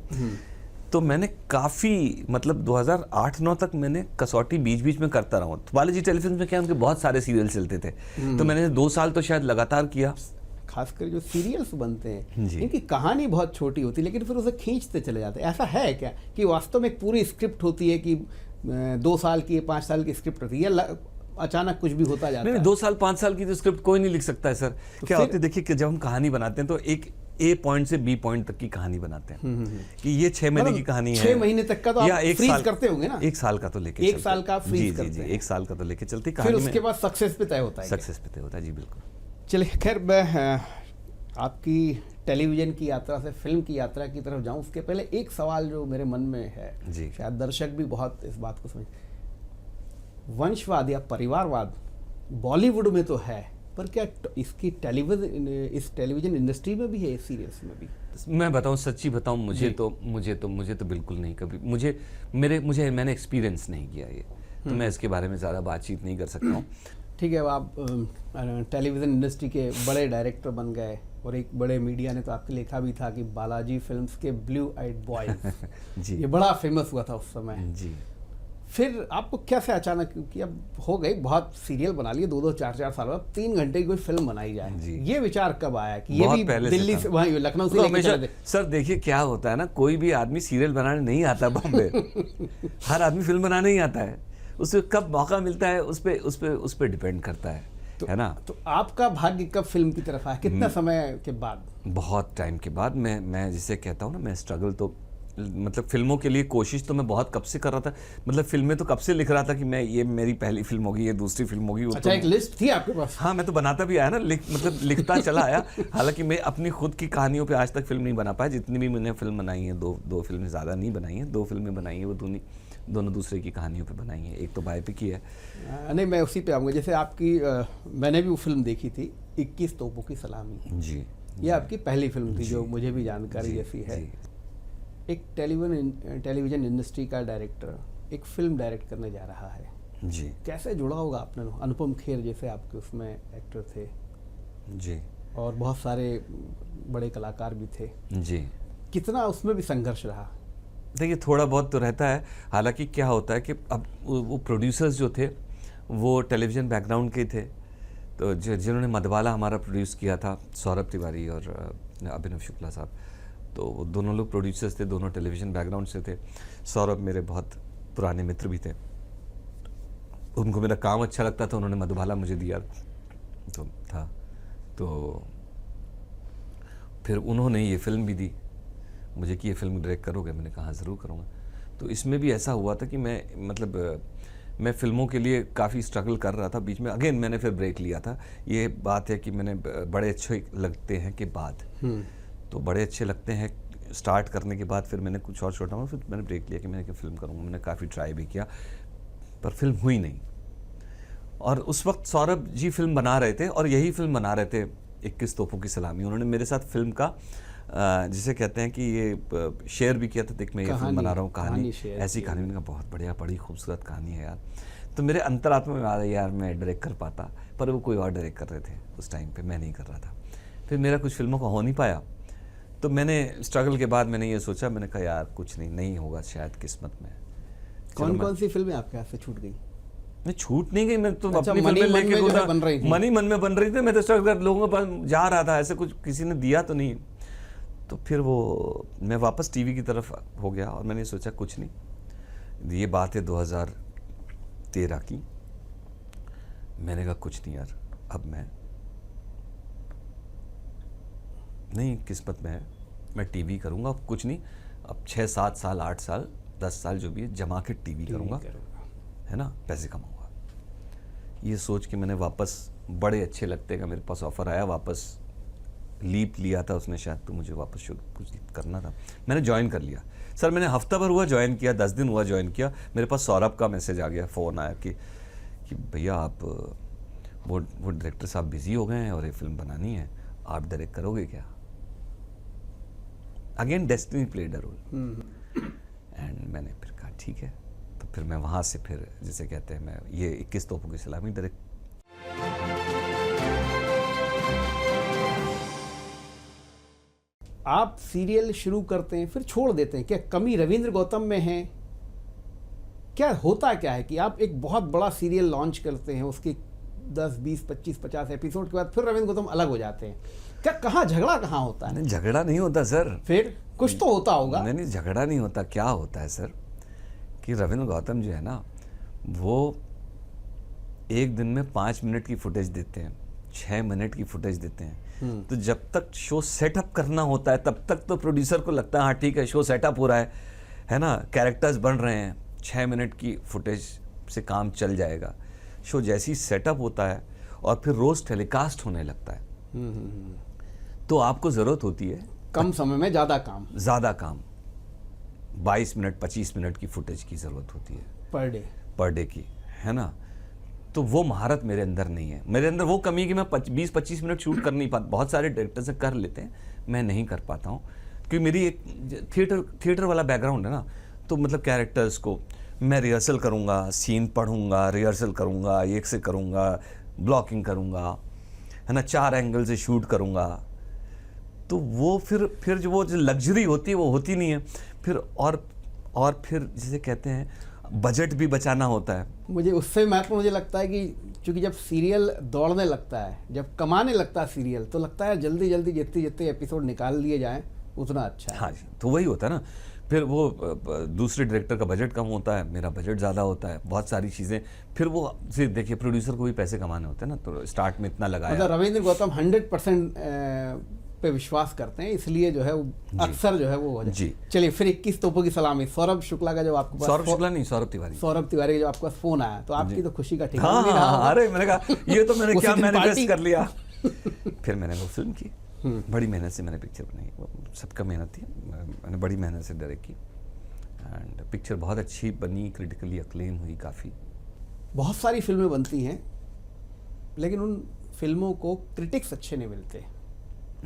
तो मैंने काफ़ी, मतलब 2008-9 तक मैंने कसौटी बीच बीच में करता रहा हूँ। तो बालाजी टेलीफिल्म में क्या, उनके बहुत सारे सीरियल चलते थे, तो मैंने 2 साल तो शायद लगातार किया। खासकर जो सीरियल्स बनते हैं जी। इनकी कहानी बहुत छोटी होती है, लेकिन फिर उसे खींचते चले जाते हैं। ऐसा है क्या कि वास्तव में एक पूरी स्क्रिप्ट होती है कि 2 साल की 5 साल की स्क्रिप्ट होती है, या अचानक कुछ भी होता जाता है? नहीं, 2 साल 5 साल की तो स्क्रिप्ट कोई नहीं लिख सकता है सर। तो क्या होता है, देखिए कि जब हम कहानी बनाते हैं तो एक ए पॉइंट से बी पॉइंट तक की कहानी बनाते हैं, कि ये 6 महीने की कहानी है, 6 महीने तक का तो या आप एक फ्रीज साल करते होंगे ना? 1 साल का तो लेके एक साल का फ्रीज करते हैं। 1 साल का तो लेके चलती फिर कहानी में, उसके बाद सक्सेस पे तय होता है। सक्सेस पे तय होता है। जी बिल्कुल। चलिए, खैर मैं आपकी टेलीविजन की यात्रा से फिल्म की यात्रा की तरफ जाऊं उसके पहले एक सवाल जो मेरे मन में है, जी। शायद दर्शक भी बहुत इस बात को समझ, वंशवाद या परिवारवाद बॉलीवुड में तो है, पर क्या इसकी टेलीविजन इंडस्ट्री में भी है, इस सीरियल्स में भी? मैं बताऊं, सच्ची बताऊं, मुझे तो बिल्कुल नहीं, कभी मैंने एक्सपीरियंस नहीं किया ये, तो मैं इसके बारे में ज़्यादा बातचीत नहीं कर सकता हूँ। ठीक है, अब आप टेलीविज़न इंडस्ट्री के बड़े डायरेक्टर बन गए, और एक बड़े मीडिया ने तो आपके लिखा भी था कि बालाजी फिल्म्स के ब्लू आइड बॉयज जी। ये बड़ा फेमस हुआ था उस समय। जी। फिर आपको कैसे अचानक, क्योंकि अब हो गई बहुत सीरियल बना लिए 2-2 4-4 साल बाद, 3 घंटे की कोई फिल्म बनाई जाए, ये विचार कब आया कि ये भी दिल्ली से वहाँ लखनऊ से लेके चले? सर देखिए क्या होता है ना, कोई भी आदमी सीरियल बनाने नहीं आता बॉम्बे। हर आदमी फिल्म बनाने ही आता है, उसे कब मौका मिलता है उस पे डिपेंड करता है, है ना? तो आपका भाग्य कब फिल्म की तरफ आया, कितना समय के बाद? बहुत टाइम के बाद। मैं जिसे कहता हूँ ना, मैं स्ट्रगल तो, मतलब फिल्मों के लिए कोशिश तो मैं बहुत कब से कर रहा था, मतलब फिल्में तो कब से लिख रहा था कि मैं, ये मेरी पहली फिल्म होगी, ये दूसरी फिल्म होगी। अच्छा, तो एक लिस्ट थी आपके पास? हाँ, मैं तो बनाता भी आया ना, मतलब लिखता चला आया। हालांकि मैं अपनी खुद की कहानियों पे आज तक फिल्म नहीं बना पाया, जितनी भी मैंने फिल्म बनाई है, दो फिल्में, ज़्यादा नहीं बनाई हैं, 2 फिल्में बनाई हैं, वो दोनों दूसरे की कहानियों पे बनाई है, एक तो बायोपिक ही है। नहीं, मैं उसी पे आऊँगा। जैसे आपकी मैंने भी वो फिल्म देखी थी, 21 तोपों की सलामी। जी। ये आपकी पहली फिल्म थी, जो मुझे भी जानकारी जैसी है। एक टेलीविज़न इंडस्ट्री का डायरेक्टर एक फिल्म डायरेक्ट करने जा रहा है जी। कैसे जुड़ा होगा आपने? अनुपम खेर जैसे आपके उसमें एक्टर थे जी, और बहुत सारे बड़े कलाकार भी थे जी। कितना उसमें भी संघर्ष रहा? देखिए, थोड़ा बहुत तो रहता है। हालांकि क्या होता है कि अब वो प्रोड्यूसर्स जो थे वो टेलीविज़न बैकग्राउंड के थे, तो जिन्होंने मधवाला हमारा प्रोड्यूस किया था, सौरभ तिवारी और अभिनव शुक्ला साहब, तो वो दोनों लोग प्रोड्यूसर्स थे, दोनों टेलीविज़न बैकग्राउंड से थे। सौरभ मेरे बहुत पुराने मित्र भी थे, उनको मेरा काम अच्छा लगता था, उन्होंने मधुबाला मुझे दिया तो फिर उन्होंने ये फिल्म भी दी मुझे कि ये फिल्म डायरेक्ट करोगे? मैंने कहा ज़रूर करूँगा। तो इसमें भी ऐसा हुआ था कि मैं फ़िल्मों के लिए काफ़ी स्ट्रगल कर रहा था। बीच में अगेन मैंने फिर ब्रेक लिया था। ये बात है कि मैंने बड़े अच्छे लगते हैं के बाद, तो बड़े अच्छे लगते हैं स्टार्ट करने के बाद फिर मैंने कुछ और छोटा हुआ, फिर मैंने ब्रेक लिया कि मैंने फिल्म करूँगा। मैंने काफ़ी ट्राई भी किया पर फिल्म हुई नहीं। और उस वक्त सौरभ जी फिल्म बना रहे थे और यही फिल्म बना रहे थे 21 तोपों की सलामी। उन्होंने मेरे साथ फिल्म का जिसे कहते हैं कि ये शेयर भी किया था, देख मैं ये फिल्म बना रहा हूँ, कहानी ऐसी कहानी, मैंने कहा बहुत बढ़िया, बड़ी खूबसूरत कहानी है यार। तो मेरे अंतरात्मा में आ रहा यार मैं डायरेक्ट कर पाता, पर वो कोई और डायरेक्ट कर रहे थे उस टाइम पे, मैं नहीं कर रहा था। फिर मेरा कुछ फिल्मों का हो नहीं पाया, तो मैंने स्ट्रगल के बाद मैंने ये सोचा, मैंने कहा यार कुछ नहीं होगा शायद किस्मत में। कौन सी फिल्में आपके हाथ से छूट गई? नहीं छूट नहीं गई, मैं तो अच्छा, अपनी मनी फिल्में मन में लेके जो है बन रही थी। मनी मन में बन रही थी, मैं तो स्ट्रगल लोगों के पास जा रहा था, ऐसे कुछ किसी ने दिया तो नहीं। तो फिर वो मैं वापस टीवी की तरफ हो गया और मैंने सोचा कुछ नहीं। ये बात है 2013 की। मैंने कहा कुछ नहीं यार, अब मैं नहीं, किस्मत में है, मैं टीवी करूँगा, अब कुछ नहीं, अब 6-7 साल 8 साल 10 साल जो भी है जमा के टीवी करूँगा, है ना, पैसे कमाऊँगा। ये सोच के मैंने वापस, बड़े अच्छे लगते का मेरे पास ऑफ़र आया, वापस लीप लिया था उसने शायद, तो मुझे वापस शुरू कुछ करना था, मैंने ज्वाइन कर लिया। सर मैंने हफ्ता भर हुआ ज्वाइन किया, 10 दिन हुआ ज्वाइन किया, मेरे पास सौरभ का मैसेज आ गया, फ़ोन आया कि भैया आप वो डायरेक्टर साहब बिज़ी हो गए हैं और ये फिल्म बनानी है, आप डायरेक्ट करोगे क्या? Again destiny played a role. And मैंने फिर कहा ठीक है। तो फिर मैं वहाँ से फिर जिसे कहते हैं, मैं ये 21 तोपों की सलामी डायरेक्ट। आप सीरियल शुरू करते हैं फिर छोड़ देते हैं, क्या कमी रविंद्र गौतम में है? क्या होता क्या है कि आप एक बहुत बड़ा सीरियल लॉन्च करते हैं, उसके 10, 20, 25, 50 एपिसोड के बाद फिर रविंद्र गौतम अलग हो जाते हैं, क्या कहाँ झगड़ा कहाँ होता है? नहीं झगड़ा नहीं होता सर, फिर कुछ तो होता होगा। नहीं झगड़ा नहीं होता। क्या होता है सर कि रविंद्र गौतम जो है ना, वो एक दिन में 5 मिनट की फुटेज देते हैं, 6 मिनट की फुटेज देते हैं। तो जब तक शो सेटअप करना होता है तब तक तो प्रोड्यूसर को लगता है हाँ ठीक है शो सेटअप हो रहा है ना, कैरेक्टर्स बन रहे हैं, 6 मिनट की फुटेज से काम चल जाएगा। शो जैसी सेटअप होता है और फिर रोज टेलीकास्ट होने लगता है, तो आपको ज़रूरत होती है कम समय में ज़्यादा काम, 22 मिनट 25 मिनट की फुटेज की ज़रूरत होती है पर डे की, है ना। तो वो महारत मेरे अंदर नहीं है, मेरे अंदर वो कमी है कि मैं 20-25 मिनट शूट कर नहीं पाता। बहुत सारे डायरेक्टर से कर लेते हैं, मैं नहीं कर पाता हूँ क्योंकि मेरी एक थिएटर वाला बैकग्राउंड है ना। तो मतलब कैरेक्टर्स को मैं रिहर्सल करूँगा, सीन पढ़ूंगा, रिहर्सल करूँगा, एक से करूँगा, ब्लॉकिंग करूँगा, है ना, 4 एंगल से शूट करूँगा। तो वो फिर जो वो लग्जरी होती है वो होती नहीं है। फिर और फिर जिसे कहते हैं बजट भी बचाना होता है। मुझे उससे महत्वपूर्ण मुझे लगता है कि क्योंकि जब सीरियल दौड़ने लगता है, जब कमाने लगता है सीरियल, तो लगता है जल्दी जल्दी जितने एपिसोड निकाल लिए जाएं उतना अच्छा है। हाँ जी, तो वही होता है ना। फिर वो दूसरे डायरेक्टर का बजट कम होता है, मेरा बजट ज़्यादा होता है, बहुत सारी चीज़ें। फिर वो देखिए प्रोड्यूसर को भी पैसे कमाने होते हैं ना, तो स्टार्ट में इतना लगाया। मतलब रविंद्र गौतम 100% पे विश्वास करते हैं, इसलिए जो है वो अक्सर जो है वो हो जाए। चलिए फिर 21 तोपों की सलामी। सौरभ शुक्ला का जब आपको सौरभ शुक्ला नहीं, सौरभ तिवारी का जब आपके पास फोन आया तो आपकी तो खुशी का ठिकाना नहीं रहा। अरे मैंने कहा ये तो मैंने क्या मैनिफेस्ट कर लिया। फिर मैंने वो फिल्म की, बड़ी मेहनत से मैंने पिक्चर बनाई, सबका मेहनत थी, मैंने बड़ी मेहनत से डायरेक्ट की एंड पिक्चर बहुत अच्छी बनी, क्रिटिकली अक्लेम हुई काफ़ी। बहुत सारी फिल्में बनती हैं लेकिन उन फिल्मों को क्रिटिक्स अच्छे नहीं मिलते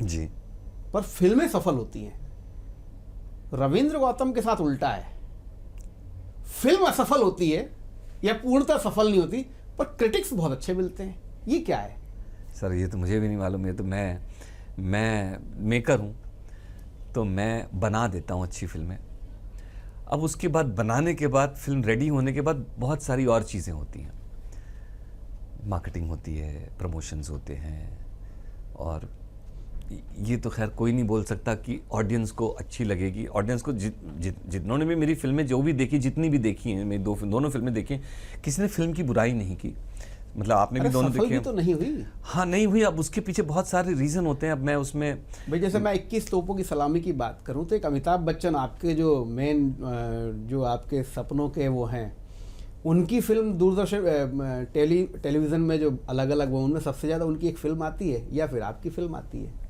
जी, पर फिल्में सफल होती हैं। रविंद्र गौतम के साथ उल्टा है, फिल्म असफल होती है या पूर्णतः सफल नहीं होती पर क्रिटिक्स बहुत अच्छे मिलते हैं, ये क्या है? सर ये तो मुझे भी नहीं मालूम, ये तो मैं मेकर हूँ तो मैं बना देता हूँ अच्छी फिल्में। अब उसके बाद बनाने के बाद, फिल्म रेडी होने के बाद बहुत सारी और चीज़ें होती हैं, मार्केटिंग होती है, प्रमोशंस होते हैं, और ये तो खैर कोई नहीं बोल सकता कि ऑडियंस को अच्छी लगेगी। ऑडियंस को जिन्होंने भी मेरी फिल्में जो भी देखी, जितनी भी देखी हैं, मेरी दोनों फिल्में देखी, किसी ने फिल्म की बुराई नहीं की। मतलब आपने भी दोनों देखी तो नहीं हुई? हाँ नहीं हुई। अब उसके पीछे बहुत सारे रीज़न होते हैं। अब मैं उसमें भाई जैसे मैं 21 तोपों की सलामी की बात करूं तो एक अमिताभ बच्चन आपके जो मेन जो आपके सपनों के वो हैं, उनकी फिल्म दूरदर्शन टेलीविज़न में जो अलग अलग वो, उनमें सबसे ज़्यादा उनकी एक फिल्म आती है या फिर आपकी फिल्म आती है?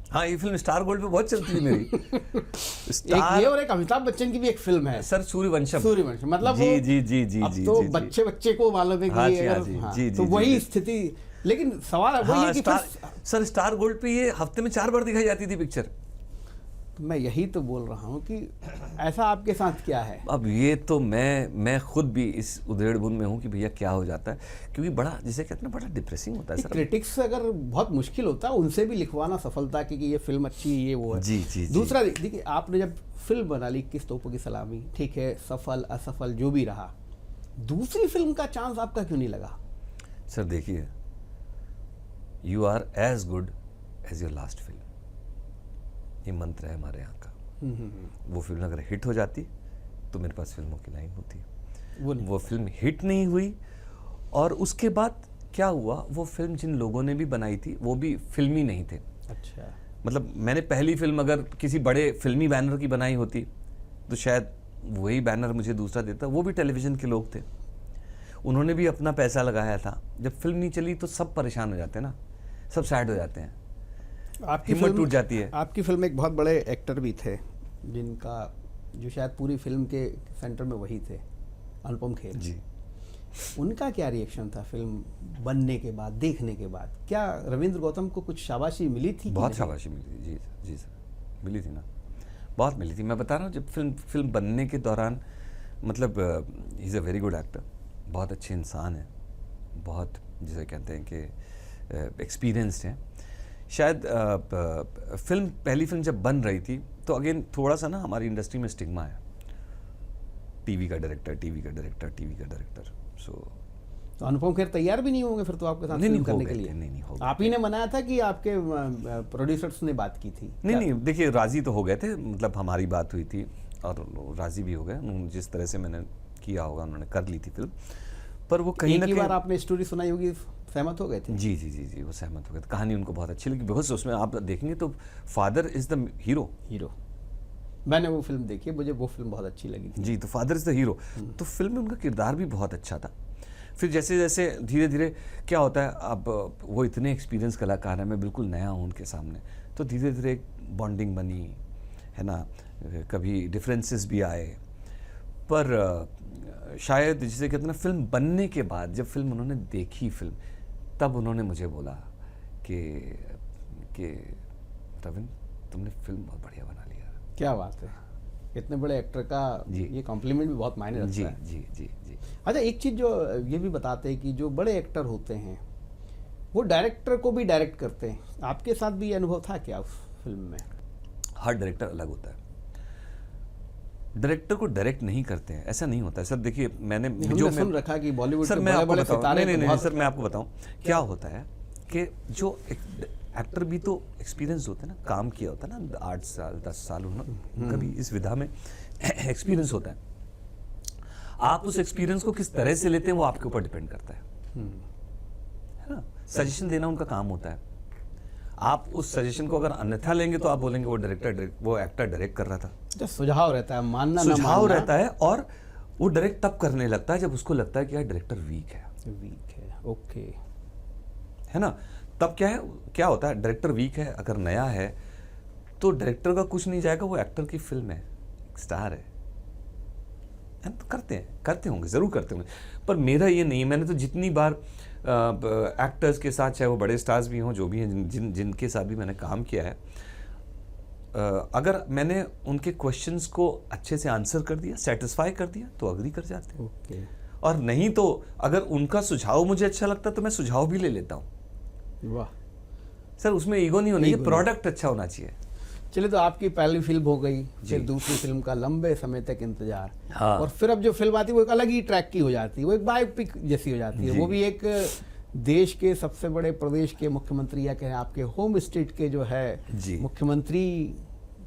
हाँ, ये फिल्म स्टार गोल्ड पे बहुत चलती है मेरी। एक ये और एक अमिताभ बच्चन की भी एक फिल्म है सर, सूर्यवंशम। मतलब जी जी जी जी अब जी तो जी, बच्चे को मालूम है कि हाँ अगर तो वही स्थिति। लेकिन सवाल वही है कि सर स्टार गोल्ड पे ये हफ्ते में 4 बार दिखाई जाती थी पिक्चर। तो मैं यही तो बोल रहा हूँ कि ऐसा आपके साथ क्या है? अब ये तो मैं खुद भी इस उधेड़बुन में हूँ कि भैया क्या हो जाता है, क्योंकि बड़ा जिसे कहते हैं बड़ा डिप्रेसिंग होता है सर। क्रिटिक्स अगर बहुत मुश्किल होता है उनसे भी लिखवाना सफलता की कि ये फिल्म अच्छी है, ये वो है। जी जी जी। दूसरा देखिए, आपने जब फिल्म बना ली किस तोपों की सलामी, ठीक है, सफल असफल जो भी रहा, दूसरी फिल्म का चांस आपका क्यों नहीं लगा? सर देखिए, you are as good as your last film, ये मंत्र है हमारे यहाँ का। वो फिल्म अगर हिट हो जाती तो मेरे पास फिल्मों की लाइन होती है। वो फिल्म हिट नहीं हुई, और उसके बाद क्या हुआ, वो फिल्म जिन लोगों ने भी बनाई थी वो भी फिल्मी नहीं थे। अच्छा। मतलब मैंने पहली फिल्म अगर किसी बड़े फिल्मी बैनर की बनाई होती तो शायद वही बैनर मुझे दूसरा देता। वो भी टेलीविज़न के लोग थे, उन्होंने भी अपना पैसा लगाया था। जब फिल्म नहीं चली तो सब परेशान हो जाते हैं ना, सब सैड हो जाते हैं, हिम्मत टूट जाती है। आपकी फिल्म एक बहुत बड़े एक्टर भी थे जिनका, जो शायद पूरी फिल्म के सेंटर में वही थे, अनुपम खेर जी। उनका क्या रिएक्शन था फिल्म बनने के बाद, देखने के बाद? क्या रविंद्र गौतम को कुछ शाबाशी मिली थी? बहुत शाबाशी मिली थी जी। जी सर, मिली थी ना, बहुत मिली थी। मैं बता रहा हूँ, जब फिल्म बनने के दौरान, मतलब he is a very good actor, बहुत अच्छे इंसान है, बहुत जिसे कहते हैं कि एक्सपीरियंस्ड हैं। शायद पहली फिल्म जब बन रही थी तो अगेन थोड़ा सा ना हमारी इंडस्ट्री में स्टिग्मा है, टीवी का डायरेक्टर। सो तो अनुपम खेर तैयार भी नहीं होंगे फिर तो आपके साथ फिल्म करने के लिए? नहीं हो गए। आप ही ने मनाया था कि आपके प्रोड्यूसर्स ने बात की थी? नहीं, देखिए राजी तो हो गए थे, मतलब हमारी बात हुई थी और राजी भी हो गए। जिस तरह से मैंने किया होगा उन्होंने कर ली थी फिल्म, पर वो कहीं ना कहीं बार आपने स्टोरी सुनाई होगी, सहमत हो गए थे? जी जी जी जी, वो सहमत हो गए थे। कहानी उनको बहुत अच्छी लगी, बिकॉज उसमें आप देखेंगे तो फादर इज द हीरो। मैंने वो फिल्म देखी, मुझे वो फिल्म बहुत अच्छी लगी थी। जी, तो फादर इज द हीरो, तो फिल्म में उनका किरदार भी बहुत अच्छा था। फिर जैसे जैसे धीरे धीरे क्या होता है, अब वो इतने एक्सपीरियंस कलाकार हैं, मैं बिल्कुल नया हूँ उनके सामने, तो धीरे धीरे एक बॉन्डिंग बनी है ना, कभी डिफरेंसेस भी आए। पर शायद जिसे कहते हैं ना, फिल्म बनने के बाद जब फिल्म उन्होंने देखी फिल्म, तब उन्होंने मुझे बोला कि रविंद्र तुमने फिल्म बहुत बढ़िया बना लिया। क्या बात है, इतने बड़े एक्टर का ये कॉम्प्लीमेंट भी बहुत मायने रखता है। जी जी जी। अच्छा, एक चीज़ जो ये भी बताते हैं कि जो बड़े एक्टर होते हैं वो डायरेक्टर को भी डायरेक्ट करते हैं, आपके साथ भी ये अनुभव था क्या उस फिल्म में? हर डायरेक्टर अलग होता है, डायरेक्टर को डायरेक्ट नहीं करते हैं, ऐसा नहीं होता है सर। देखिए मैंने जो सुन रखा कि बॉलीवुड सर, मैं आपको बताऊं, नहीं सर, मैं आपको बताऊं क्या होता है कि जो एक्टर भी तो एक्सपीरियंस होता है ना, काम किया होता है ना, 8 साल 10 साल उनका भी इस विधा में एक्सपीरियंस होता है। आप उस एक्सपीरियंस को किस तरह से लेते हैं वो आपके ऊपर डिपेंड करता है ना। सजेशन देना उनका काम होता है। आप उस सजेशन को अगर अन्यथा लेंगे तो आप बोलेंगे वो एक्टर डायरेक्ट कर रहा था। तो सुझाव रहता है, मानना ना सुझाव मानना रहता है, और वो डायरेक्ट तब करने लगता है जब उसको लगता है कि यार डायरेक्टर वीक है। ओके, है ना। तब क्या होता है, डायरेक्टर वीक है, अगर नया है तो डायरेक्टर का कुछ नहीं जाएगा, वो एक्टर की फिल्म है, स्टार है तो करते होंगे, जरूर करते होंगे। पर मेरा ये नहीं, मैंने तो जितनी बार एक्टर्स के साथ, चाहे वो बड़े स्टार्स भी हों, जो भी हैं, जिनके साथ भी मैंने काम किया है, अगर मैंने उनके क्वेश्चंस को अच्छे से आंसर कर दिया, सेटिस्फाई कर दिया, तो अग्री कर जाते हैं। ओके। और नहीं तो अगर उनका सुझाव मुझे अच्छा लगता तो मैं सुझाव भी ले लेता हूँ। वाह सर, उसमें ईगो नहीं होना चाहिए, प्रोडक्ट अच्छा होना चाहिए। चलिए, तो आपकी पहली फिल्म हो गई, फिर दूसरी फिल्म का लंबे समय तक इंतजार, हाँ। और फिर अब जो फिल्म आती है वो एक अलग ही ट्रैक की हो जाती है, वो एक बायोपिक जैसी हो जाती है। वो भी एक देश के सबसे बड़े प्रदेश के मुख्यमंत्री, या कहें आपके होम स्टेट के जो है मुख्यमंत्री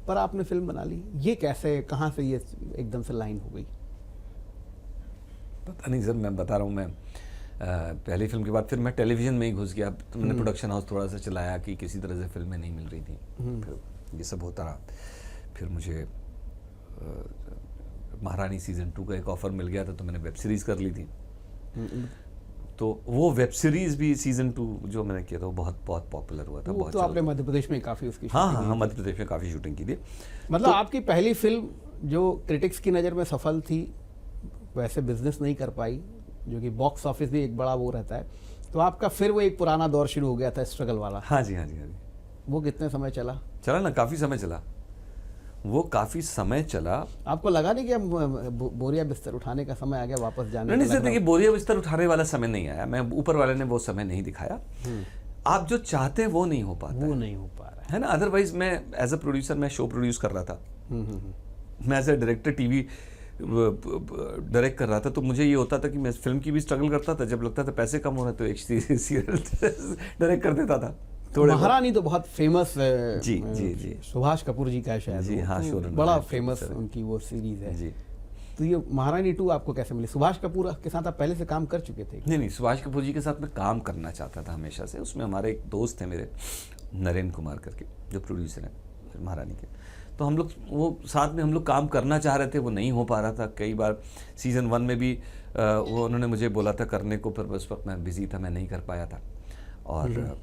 पर आपने फिल्म बना ली। ये कैसे, कहाँ से ये एकदम से लाइन हो गई? पता नहीं सर, मैं बता रहा हूँ, मैं पहली फिल्म के बाद फिर मैं टेलीविज़न में ही घुस गया। तो मैंने प्रोडक्शन हाउस थोड़ा सा चलाया कि किसी तरह से फिल्में नहीं मिल रही थी, फिर ये सब होता रहा। फिर मुझे महारानी सीज़न 2 का एक ऑफ़र मिल गया था, तो मैंने वेब सीरीज़ कर ली थी। तो वो वेब सीरीज़ भी सीज़न 2 जो मैंने किया था वो बहुत बहुत पॉपुलर हुआ था। बहुत तो आपने मध्य प्रदेश में काफ़ी उसकी हाँ, मध्य प्रदेश में काफ़ी शूटिंग की थी। मतलब आपकी पहली फिल्म जो क्रिटिक्स की नज़र में सफल थी, वैसे बिजनेस नहीं कर पाई, जो कि बॉक्स ऑफिस भी एक बड़ा वो रहता है, तो आपका फिर वो एक पुराना दौर शुरू हो गया था, स्ट्रगल वाला। हाँ जी। वो कितने समय चला? ना, काफ़ी समय चला। वो काफ़ी समय चला। आपको लगा नहीं कि अब बोरिया बिस्तर उठाने का समय आ गया, वापस जाने नहीं सर, देखिए बोरिया बिस्तर उठाने वाला समय नहीं आया, मैं ऊपर वाले ने वो समय नहीं दिखाया। आप जो चाहते हैं वो नहीं हो पाता, वो नहीं हो पा रहा है ना। अदरवाइज मैं एज अ प्रोड्यूसर मैं शो प्रोड्यूस कर रहा था, मैं as a director TV direct कर रहा था, तो मुझे ये होता था कि मैं फिल्म की भी स्ट्रगल करता था, जब लगता था पैसे कम हो रहे तो एक सीरियल डायरेक्ट कर देता था। महारानी तो बहुत फेमस जी जी जी, सुभाष कपूर जी का है शायद, जी हाँ, बड़ा फेमस उनकी वो सीरीज है जी। तो ये महारानी 2 आपको कैसे मिली? सुभाष कपूर के साथ आप पहले से काम कर चुके थे? नहीं, सुभाष कपूर जी के साथ मैं काम करना चाहता था हमेशा से। उसमें हमारे एक दोस्त हैं मेरे, नरेंद्र कुमार करके, जो प्रोड्यूसर हैं महारानी के, तो हम लोग वो साथ में हम लोग काम करना चाह रहे थे, वो नहीं हो पा रहा था। कई बार सीज़न 1 में भी वो उन्होंने मुझे बोला था करने को, पर उस वक्त मैं बिज़ी था, मैं नहीं कर पाया था। और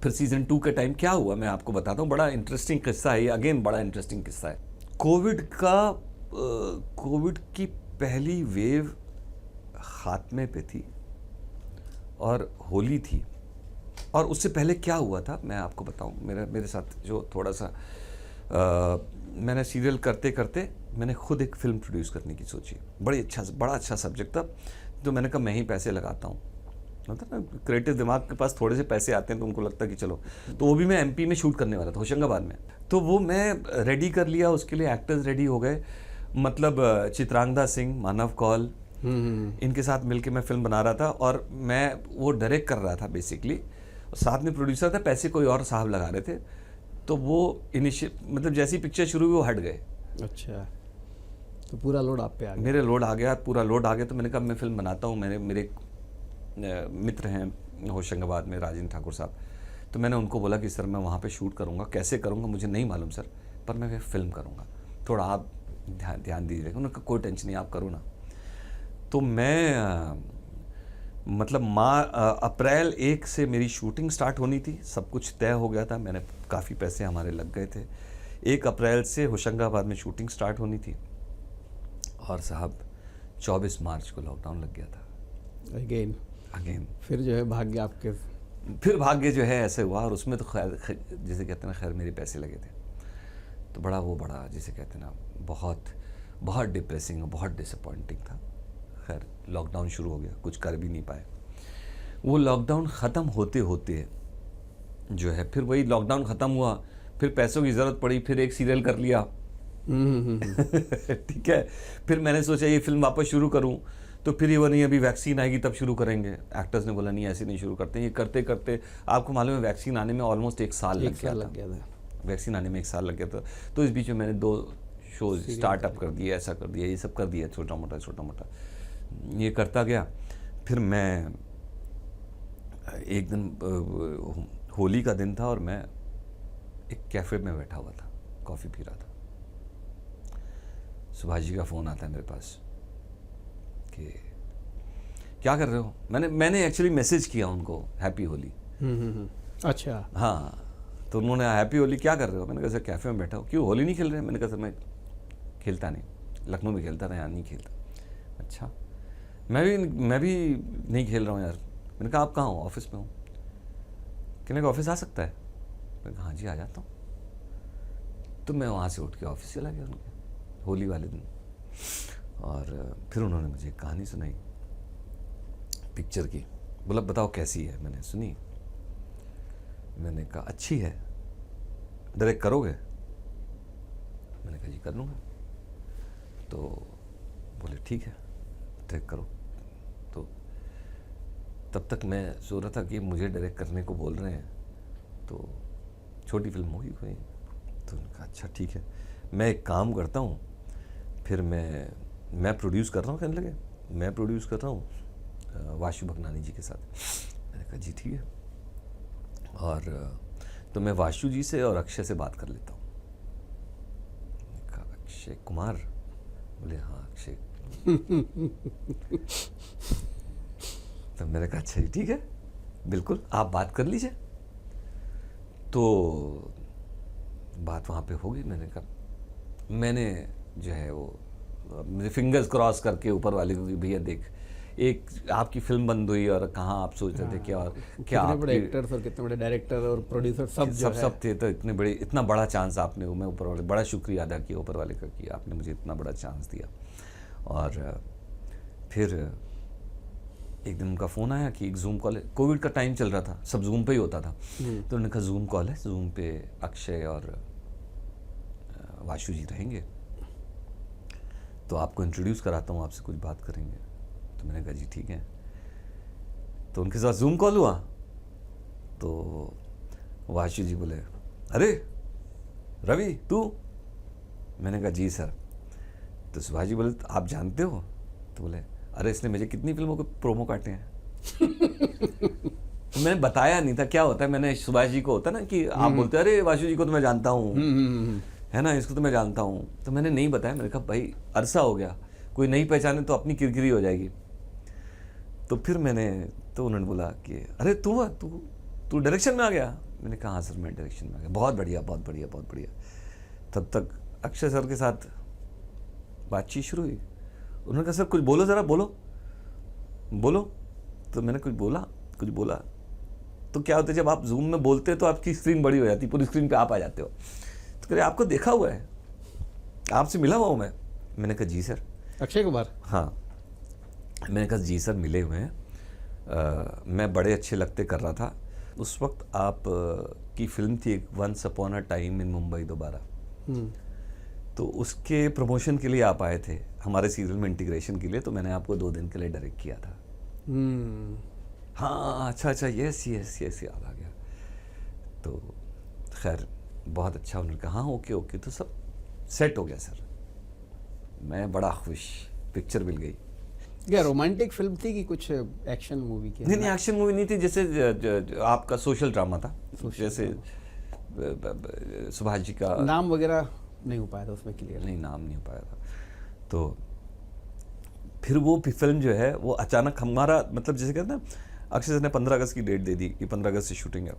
फिर सीज़न 2 के टाइम क्या हुआ मैं आपको बताता हूँ, बड़ा इंटरेस्टिंग किस्सा है ये, अगेन बड़ा इंटरेस्टिंग किस्सा है। कोविड की पहली वेव खात्मे पे थी और होली थी, और उससे पहले क्या हुआ था मैं आपको बताऊं। मेरे साथ जो थोड़ा सा मैंने सीरियल करते करते मैंने खुद एक फिल्म प्रोड्यूस करने की सोची। बड़ा अच्छा सब्जेक्ट था, तो मैंने कहा मैं ही पैसे लगाता हूँ। मतलब ना क्रिएटिव दिमाग के पास थोड़े से पैसे आते हैं तो उनको लगता है कि चलो, तो वो भी मैं एमपी में शूट करने वाला था, होशंगाबाद में। तो वो मैं रेडी कर लिया, उसके लिए एक्टर्स रेडी हो गए, मतलब चित्रांगदा सिंह, मानव कौल, इनके साथ मिलके मैं फिल्म बना रहा था, और मैं वो डायरेक्ट कर रहा था बेसिकली, साथ में प्रोड्यूसर था, पैसे कोई और साहब लगा रहे थे। तो वो मतलब जैसी पिक्चर शुरू हुई वो हट गए। अच्छा, तो पूरा लोड आप पे आ गया? मेरे लोड आ गया, पूरा लोड आ गया। तो मैंने कहा मैं फिल्म बनाता हूँ। मेरे मित्र हैं होशंगाबाद में, राजेंद्र ठाकुर साहब, तो मैंने उनको बोला कि सर मैं वहाँ पे शूट करूँगा, कैसे करूँगा मुझे नहीं मालूम सर, पर मैं फिल्म करूँगा, थोड़ा आप ध्यान दीजिएगा। उन्होंने कहा कोई टेंशन नहीं, आप करो ना। तो मैं मतलब अप्रैल 1 से मेरी शूटिंग स्टार्ट होनी थी, सब कुछ तय हो गया था, मैंने काफ़ी पैसे हमारे लग गए थे। 1 अप्रैल से होशंगाबाद में शूटिंग स्टार्ट होनी थी, और साहब 24 मार्च को लॉकडाउन लग गया था। अगेन फिर जो है भाग्य आपके, फिर भाग्य जो है ऐसे हुआ, और उसमें तो खैर जिसे कहते हैं ना, खैर मेरे पैसे लगे थे, तो बड़ा जिसे कहते हैं ना, बहुत डिप्रेसिंग और बहुत डिसअपॉइंटिंग था। खैर लॉकडाउन शुरू हो गया, कुछ कर भी नहीं पाए। वो लॉकडाउन ख़त्म होते होते जो है, फिर वही लॉकडाउन ख़त्म हुआ, फिर पैसों की ज़रूरत पड़ी, फिर एक सीरियल कर लिया। ठीक है, फिर मैंने सोचा ये फिल्म वापस शुरू करूं, तो फिर ये वो नहीं, अभी वैक्सीन आएगी तब शुरू करेंगे। एक्टर्स ने बोला नहीं ऐसे नहीं शुरू करते। ये करते करते आपको मालूम है वैक्सीन आने में ऑलमोस्ट 1 साल लग गया था। वैक्सीन आने में 1 साल लग गया था। तो इस बीच में मैंने 2 शोज स्टार्टअप कर दिए, ऐसा कर दिया, ये सब कर दिया, छोटा मोटा ये करता गया। फिर मैं एक दिन होली का दिन था, और मैं एक कैफ़े में बैठा हुआ था, कॉफ़ी पी रहा था। सुभाष जी का फ़ोन आता है मेरे पास कि क्या कर रहे हो। मैंने एक्चुअली मैसेज किया उनको, हैप्पी होली। अच्छा, हाँ, तो उन्होंने हैप्पी होली, क्या कर रहे हो। मैंने कहा सर कैफ़े में बैठा हूँ। क्यों, होली नहीं खेल रहे? मैंने कहा सर मैं खेलता नहीं, लखनऊ में खेलता था, यहाँ नहीं खेलता। अच्छा, मैं भी नहीं खेल रहा हूँ यार। मैंने कहा आप कहाँ हो? ऑफिस में हूँ। कहने का ऑफिस आ सकता है? मैंने कहा हाँ जी आ जाता हूँ। तो मैं वहाँ से उठ के ऑफिस चला गया उनके होली वाले दिन, और फिर उन्होंने मुझे एक कहानी सुनाई पिक्चर की। बोला बताओ कैसी है। मैंने सुनी, मैंने कहा अच्छी है, डायरेक्ट करोगे? मैंने कहा जी कर लूँगा। तो बोले ठीक है डायरेक्ट करो। तो तब तक मैं सोच रहा था कि मुझे डायरेक्ट करने को बोल रहे हैं, तो छोटी फिल्म होगी कोई। तो उन्होंने कहा अच्छा ठीक है, मैं एक काम करता हूँ, फिर मैं प्रोड्यूस कर रहा हूँ। कहने लगे मैं प्रोड्यूस कर रहा हूँ वाशु भगनानी जी के साथ। मैंने कहा जी ठीक है, और तो मैं वाशु जी से और अक्षय से बात कर लेता हूँ। मैंने कहा अक्षय कुमार? बोले हाँ अक्षय। तो मैंने कहा अच्छा जी ठीक है, बिल्कुल आप बात कर लीजिए। तो बात वहाँ पे होगी। मैंने जो है वो मेरे फिंगर्स क्रॉस करके ऊपर वाले को, भैया देख एक आपकी फिल्म बंद हुई और कहाँ आप सोच रहे थे क्या, और क्या कितने बड़े एक्टर्स और कितने बड़े डायरेक्टर और प्रोड्यूसर सब थे, तो इतना बड़ा चांस आपने, मैं ऊपर वाले बड़ा शुक्रिया अदा किया ऊपर वाले का कि आपने मुझे इतना बड़ा चांस दिया। और फिर एक दिन उनका फ़ोन आया कि एक जूम कॉल है, कोविड का टाइम चल रहा था, सब जूम पे ही होता था, तो उन्होंने कहा जूम कॉल है, जूम पे अक्षय और वाशु जी रहेंगे, तो आपको इंट्रोड्यूस कराता हूँ, आपसे कुछ बात करेंगे। तो मैंने कहा जी ठीक है। तो उनके साथ जूम कॉल हुआ, तो वाशु जी बोले अरे रवि तू? मैंने कहा जी सर। तो सुभाष जी बोले आप जानते हो? तो बोले अरे इसने मुझे कितनी फिल्मों के प्रोमो काटे हैं। तो मैंने बताया नहीं था क्या होता है, मैंने सुभाष जी को होता ना कि आप बोलते अरे वाशु जी को तो मैं जानता हूँ, है ना, इसको तो मैं जानता हूँ, तो मैंने नहीं बताया। मैंने कहा भाई अरसा हो गया, कोई नहीं पहचाने तो अपनी किरकिरी हो जाएगी। तो फिर तो उन्होंने बोला कि अरे तू डायरेक्शन में आ गया। मैंने कहा हाँ सर मैं डायरेक्शन में आ गया। बहुत बढ़िया बहुत बढ़िया बहुत बढ़िया। तब तक अक्षय सर के साथ बातचीत शुरू हुई। उन्होंने कहा सर कुछ बोलो, ज़रा बोलो। तो मैंने कुछ बोला। तो क्या होता है जब आप जूम में बोलते हैं तो आपकी स्क्रीन बड़ी हो जाती है, पूरी स्क्रीन पे आप आ जाते हो। तो कह रहे आपको देखा हुआ है, आपसे मिला हुआ हूँ मैं। मैंने कहा जी सर। अक्षय कुमार? हाँ। मैंने कहा जी सर मिले हुए हैं, मैं बड़े अच्छे लगते कर रहा था। उस वक्त आप की फिल्म थी एक once upon a time in Mumbai दोबारा, तो उसके प्रमोशन के लिए आप आए थे हमारे सीरियल में इंटीग्रेशन के लिए, तो मैंने आपको 2 दिन के लिए डायरेक्ट किया था। हाँ अच्छा यस याद आ गया। तो खैर बहुत अच्छा। उन्होंने कहा हाँ ओके। तो सब सेट हो गया सर, मैं बड़ा खुश, पिक्चर मिल गई। क्या रोमांटिक फिल्म थी कि कुछ एक्शन मूवी की? नहीं एक्शन मूवी नहीं थी, जैसे आपका सोशल ड्रामा था, जैसे सुभाष जी का नाम वगैरह नहीं हो पाया था उसमें क्लियर? नहीं नाम नहीं हो पाया था। तो फिर वो फिल्म जो है वो अचानक हमारा मतलब जैसे कहते हैं ना, अक्षय सर ने 15 अगस्त की डेट दे दी कि 15 अगस्त से शूटिंग है।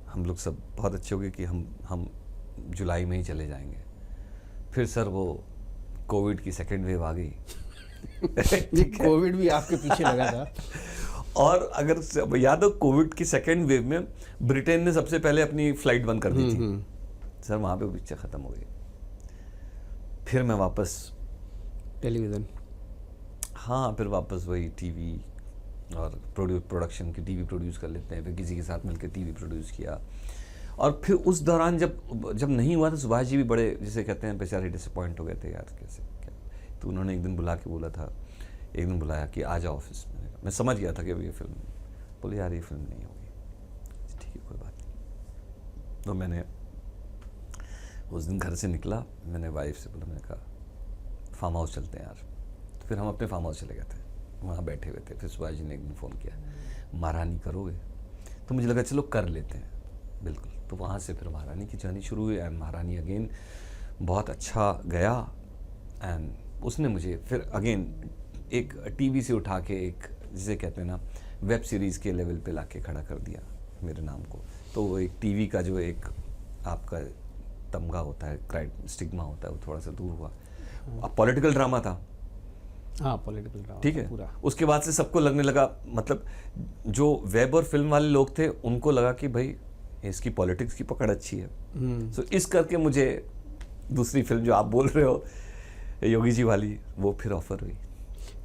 हम लोग सब बहुत अच्छे हो गए कि हम जुलाई में ही चले जाएंगे। फिर सर वो कोविड की सेकेंड वेव आ गई। कोविड भी आपके पीछे लगा था। और अगर याद हो कोविड की सेकेंड वेव में ब्रिटेन ने सबसे पहले अपनी फ्लाइट बंद कर दी थी सर, वहाँ पे पिक्चर ख़त्म हो गई। फिर मैं वापस टेलीविज़न, हाँ फिर वापस वही टीवी और प्रोडक्शन की टीवी प्रोड्यूस कर लेते हैं, फिर किसी के साथ मिलकर टीवी प्रोड्यूस किया। और फिर उस दौरान जब नहीं हुआ तो सुभाष जी भी बड़े जिसे कहते हैं बेचारे डिसअपॉइंट हो गए थे यार कैसे क्या। तो उन्होंने एक दिन बुलाया कि आ जाओ ऑफिस में। मैं समझ गया था कि अब ये फिल्म, बोले यार ये फिल्म नहीं होगी। ठीक है कोई बात नहीं। तो मैंने उस दिन घर से निकला, मैंने वाइफ से बोला, मैंने कहा फार्म हाउस चलते हैं यार। तो फिर हम अपने फार्म हाउस चले गए थे, वहाँ बैठे हुए थे। फिर सुभाष जी ने एक दिन फ़ोन किया, महारानी करोगे? तो मुझे लगा चलो कर लेते हैं, बिल्कुल। तो वहाँ से फिर महारानी की जर्नी शुरू हुई एंड महारानी अगेन बहुत अच्छा गया। एंड उसने मुझे फिर अगेन एक टीवी से उठा के एक जिसे कहते हैं ना वेब सीरीज़ के लेवल पे लाके खड़ा कर दिया मेरे नाम को। तो वो एक टीवी का जो एक आपका तमगा होता है, स्टिग्मा होता है, वो थोड़ा सा दूर हुआ। अब पॉलिटिकल ड्रामा था, हाँ पॉलिटिकल ड्रामा, ठीक है पूरा। उसके बाद से सबको लगने लगा, मतलब जो वेब और फिल्म वाले लोग थे उनको लगा कि भाई इसकी पॉलिटिक्स की पकड़ अच्छी है। सो इस करके मुझे दूसरी फिल्म जो आप बोल रहे हो योगी जी वाली, वो फिर ऑफर हुई।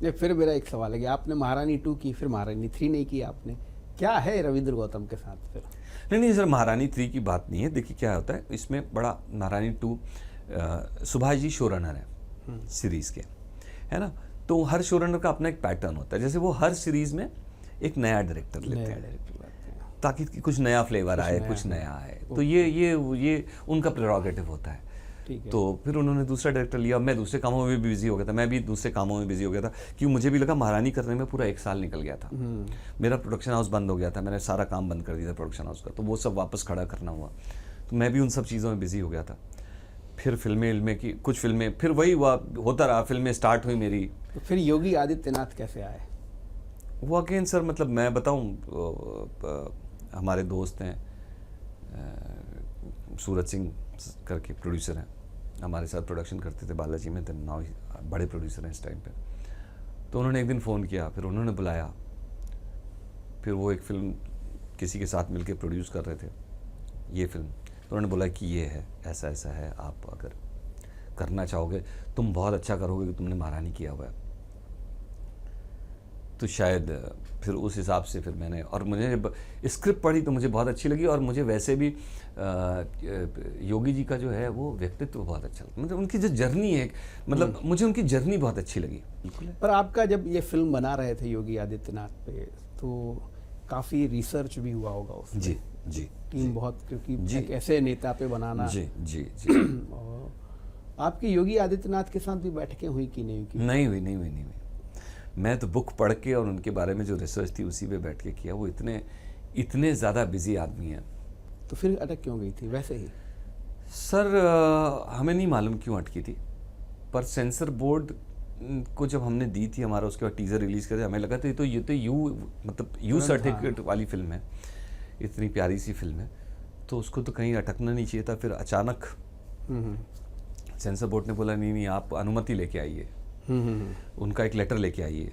ये फिर मेरा एक सवाल है कि आपने महारानी 2 की, फिर महारानी 3 नहीं की आपने, क्या है रविंद्र गौतम के साथ फिर? नहीं सर, महारानी 3 की बात नहीं है। देखिए क्या होता है इसमें, बड़ा महारानी 2 सुभाष जी शो रनर है सीरीज़ के, है ना। तो हर शो रनर का अपना एक पैटर्न होता है, जैसे वो हर सीरीज़ में एक नया डायरेक्टर लेते हैं ताकि कुछ नया फ्लेवर आए, कुछ नया आए। तो ये उनका प्रेरोगेटिव होता है। तो फिर उन्होंने दूसरा डायरेक्टर लिया, मैं दूसरे कामों में भी बिजी हो गया था, मैं भी दूसरे कामों में बिजी हो गया था, क्योंकि मुझे भी लगा महारानी करने में पूरा 1 साल निकल गया था। मेरा प्रोडक्शन हाउस बंद हो गया था, मैंने सारा काम बंद कर दिया था प्रोडक्शन हाउस का, तो वो सब वापस खड़ा करना हुआ। तो मैं भी उन सब चीज़ों में बिजी हो गया था। फिर फिल्में की कुछ फिल्में, फिर वही हुआ, होता रहा, फिल्में स्टार्ट हुई मेरी। तो फिर योगी आदित्यनाथ कैसे आए? वो अगेन सर, मतलब मैं बताऊँ, हमारे दोस्त हैं सूरज सिंह करके प्रोड्यूसर हैं, हमारे साथ प्रोडक्शन करते थे, बालाजी में थे, नाउ बड़े प्रोड्यूसर हैं इस टाइम पे। तो उन्होंने एक दिन फ़ोन किया, फिर उन्होंने बुलाया, फिर वो एक फ़िल्म किसी के साथ मिलकर प्रोड्यूस कर रहे थे ये फिल्म, तो उन्होंने बोला कि ये है, ऐसा ऐसा है, आप अगर करना चाहोगे तुम बहुत अच्छा करोगे कि तुमने महारानी किया हुआ है। तो शायद फिर उस हिसाब से फिर मैंने, और मुझे जब स्क्रिप्ट पढ़ी तो मुझे बहुत अच्छी लगी, और मुझे वैसे भी योगी जी का जो है वो व्यक्तित्व बहुत अच्छा लगा, मतलब उनकी जो जर्नी है, मतलब मुझे उनकी जर्नी बहुत अच्छी लगी। बिल्कुल। पर आपका जब ये फिल्म बना रहे थे योगी आदित्यनाथ पे, तो काफ़ी रिसर्च भी हुआ होगा उसमें। जी जी। टीम जी, बहुत, क्योंकि जी, एक ऐसे नेता पे बनाना। जी जी जी। और आपकी योगी आदित्यनाथ के साथ भी बैठकें हुई कि नहीं हुई? नहीं हुई, नहीं हुई, नहीं हुई। मैं तो बुक पढ़ के और उनके बारे में जो रिसर्च थी उसी पे बैठ के किया। वो इतने ज़्यादा बिजी आदमी हैं। तो फिर अटक क्यों गई थी वैसे ही? सर हमें नहीं मालूम क्यों अटकी थी, पर सेंसर बोर्ड को जब हमने दी थी हमारा, उसके बाद टीज़र रिलीज़ कर, हमें लगा था ये तो यू सर्टिफिकेट वाली फिल्म है, इतनी प्यारी सी फिल्म है, तो उसको तो कहीं अटकना नहीं चाहिए था। फिर अचानक सेंसर बोर्ड ने बोला नहीं आप अनुमति लेके आइए, उनका एक लेटर लेके आइए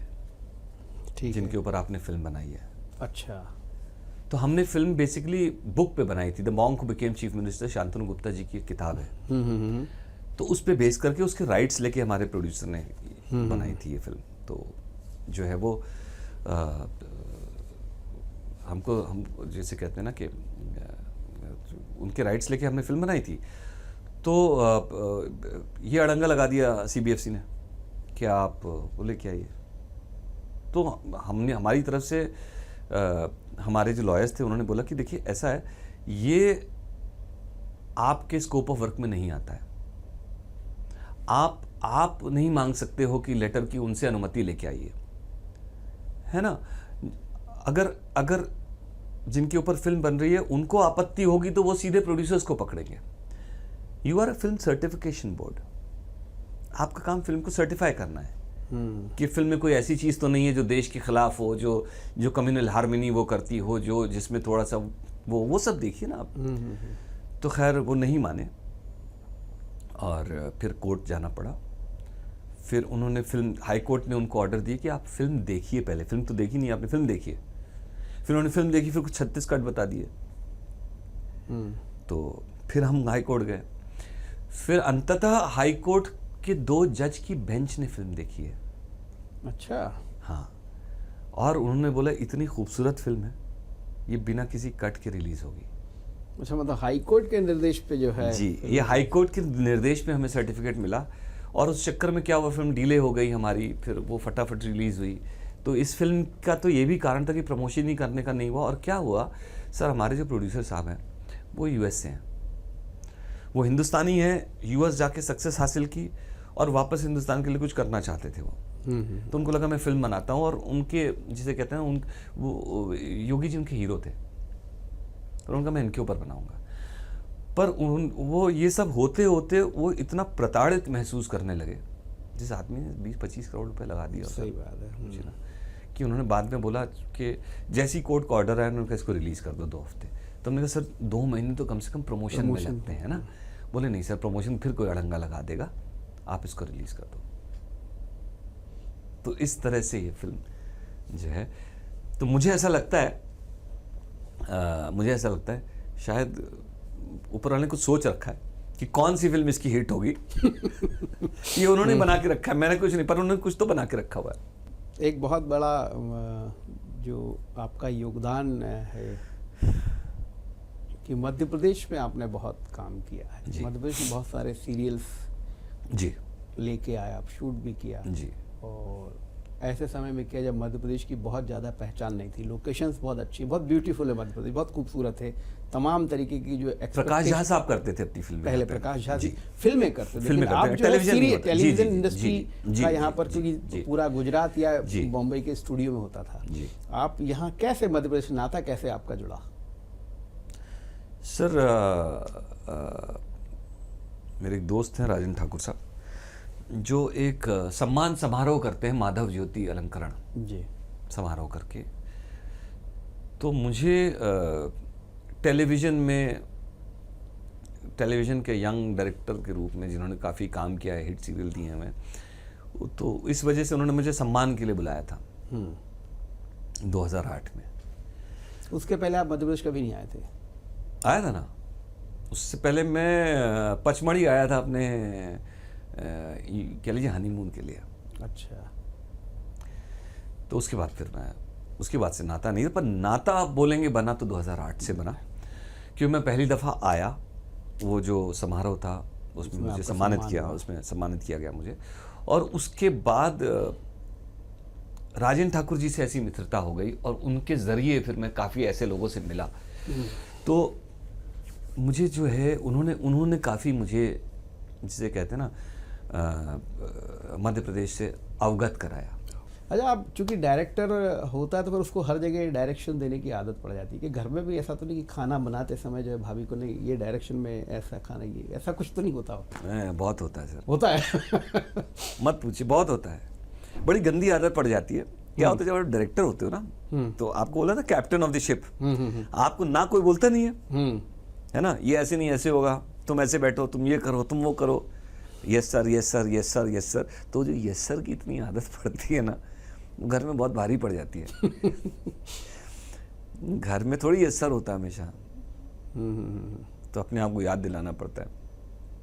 जिनके ऊपर आपने फिल्म बनाई है। अच्छा। तो हमने फिल्म बेसिकली बुक पे बनाई थी, the monk who became chief minister, Shantanu Gupta ji की एक किताब है। तो उस पे बेस करके उसके राइट्स लेके हमारे प्रोड्यूसर ने बनाई थी ये फिल्म। तो जो है वो हम जैसे कहते हैं ना कि उनके राइट्स लेके हमने फिल्म बनाई थी। तो ये अड़ंगा लगा दिया CBFC ने कि आप वो लेके आइए। तो हमने हमारी तरफ से हमारे जो लॉयर्स थे उन्होंने बोला कि देखिए ऐसा है, ये आपके स्कोप ऑफ वर्क में नहीं आता है, आप नहीं मांग सकते हो कि लेटर की उनसे अनुमति लेके आइए, है ना। अगर जिनके ऊपर फिल्म बन रही है उनको आपत्ति होगी तो वो सीधे प्रोड्यूसर्स को पकड़ेंगे। You are a film certification board, आपका काम फिल्म को सर्टिफाई करना है कि फिल्म में कोई ऐसी चीज़ तो नहीं है जो देश के खिलाफ हो, जो कम्युनल हार्मनी वो करती हो, जो जिसमें थोड़ा सा वो सब देखिए ना आप। तो खैर वो नहीं माने और फिर कोर्ट जाना पड़ा। फिर उन्होंने फिल्म, हाई कोर्ट ने उनको ऑर्डर दिया कि आप फिल्म देखिए, पहले फिल्म तो देखी नहीं आपने, फिल्म देखिए। फिर उन्होंने फिल्म देखी, फिर कुछ 36 कट बता दिए। तो फिर हम हाई कोर्ट गए। फिर अंततः हाई कोर्ट के 2 जज की बेंच ने फिल्म देखी है। अच्छा। हाँ, और उन्होंने बोला इतनी खूबसूरत फिल्म है, ये बिना किसी कट के रिलीज होगी। अच्छा, मतलब हाई कोर्ट के निर्देश पे जो है? जी, ये हाई कोर्ट के निर्देश पे हमें सर्टिफिकेट मिला, और उस चक्कर में क्या हुआ, फिल्म डिले हो गई हमारी, फिर वो फटाफट रिलीज हुई। तो इस फिल्म का तो ये भी कारण था कि प्रमोशन ही करने का नहीं हुआ। और क्या हुआ सर, हमारे जो प्रोड्यूसर साहब हैं वो US से हैं, वो हिंदुस्तानी हैं, US जाके सक्सेस हासिल की और वापस हिंदुस्तान के लिए कुछ करना चाहते थे वो। तो उनको लगा मैं फिल्म बनाता हूँ, और उनके जिसे कहते हैं वो योगी जी उनके हीरो थे, तो उनका मैं इनके ऊपर बनाऊंगा। पर वो ये सब होते होते वो इतना प्रताड़ित महसूस करने लगे, जिस आदमी ने 20-25 करोड़ रुपए लगा दिया। सही बात है ना, कि उन्होंने बाद में बोला कि जैसी कोर्ट का ऑर्डर आया उन्होंने कहा इसको रिलीज़ कर दो 2 हफ्ते। तो हमने कहा सर 2 महीने तो कम से कम प्रमोशन में लगते हैं ना। बोले नहीं सर, प्रमोशन फिर कोई अड़ंगा लगा देगा, आप इसको रिलीज़ कर दो। तो इस तरह से ये फिल्म जो है, तो मुझे ऐसा लगता है शायद ऊपर वाले ने कुछ सोच रखा है कि कौन सी फिल्म इसकी हिट होगी। ये उन्होंने बना के रखा है, मैंने कुछ नहीं, पर उन्होंने कुछ तो बना के रखा हुआ है। एक बहुत बड़ा जो आपका योगदान है कि मध्य प्रदेश में आपने बहुत काम किया है। मध्य प्रदेश में बहुत सारे सीरियल्स जी लेके आए, आप शूट भी किया जी, और ऐसे समय में किया जब मध्य प्रदेश की बहुत ज़्यादा पहचान नहीं थी। लोकेशंस बहुत अच्छी, बहुत ब्यूटीफुल है मध्य प्रदेश, बहुत खूबसूरत है। तमाम तरीके की जो प्रकाश झा साहब करते थे अपनी फिल्में, पहले प्रकाश झा फिल्में करते थे, फिल्में आप जो टेलीविजन इंडस्ट्री का यहाँ पर, जी, क्योंकि पूरा गुजरात या बॉम्बे के स्टूडियो में होता था, आप यहाँ कैसे मध्य प्रदेश नाता कैसे आपका जुड़ा? सर मेरे एक दोस्त हैं राजन ठाकुर साहब, जो एक सम्मान समारोह करते हैं, माधव ज्योति अलंकरण जी समारोह करके। तो मुझे टेलीविज़न के यंग डायरेक्टर के रूप में, जिन्होंने काफ़ी काम किया है, हिट सीरियल दिए हैं, मैं तो इस वजह से उन्होंने मुझे सम्मान के लिए बुलाया था 2008 में। उसके पहले आप मध्य प्रदेश कभी नहीं आए थे? आया था ना, उससे पहले मैं पचमढ़ी आया था अपने कह लीजिए हनीमून के लिए। अच्छा। तो उसके बाद फिर मैं, उसके बाद से नाता नहीं, पर नाता आप बोलेंगे बना तो 2008 से बना, क्योंकि मैं पहली दफ़ा आया, वो जो समारोह था उसमें मुझे सम्मानित किया, उसमें सम्मानित किया गया मुझे। और उसके बाद राजेंद्र ठाकुर जी से ऐसी मित्रता हो गई और उनके ज़रिए फिर मैं काफ़ी ऐसे लोगों से मिला, तो मुझे जो है उन्होंने काफ़ी मुझे, जिसे कहते हैं ना, मध्य प्रदेश से अवगत कराया। अच्छा, आप चूंकि डायरेक्टर होता है तो फिर उसको हर जगह डायरेक्शन देने की आदत पड़ जाती है कि घर में भी ऐसा तो नहीं कि खाना बनाते समय जो है भाभी को नहीं ये डायरेक्शन में ऐसा खाना, ये ऐसा कुछ तो नहीं होता? बहुत होता है सर। होता है? मत पूछिए, बहुत होता है। बड़ी गंदी आदत पड़ जाती है। क्या होता है जब आप डायरेक्टर होते हो ना, तो आपको बोला था कैप्टन ऑफ द शिप, आपको ना कोई बोलता नहीं है ना, ये ऐसे नहीं ऐसे होगा, तुम ऐसे बैठो, तुम ये करो, तुम वो करो, yes sir yes sir yes sir yes sir. तो जो यस सर की इतनी आदत पड़ती है ना, घर में बहुत भारी पड़ जाती है। घर में थोड़ी यस सर होता है हमेशा, तो अपने आप को याद दिलाना पड़ता है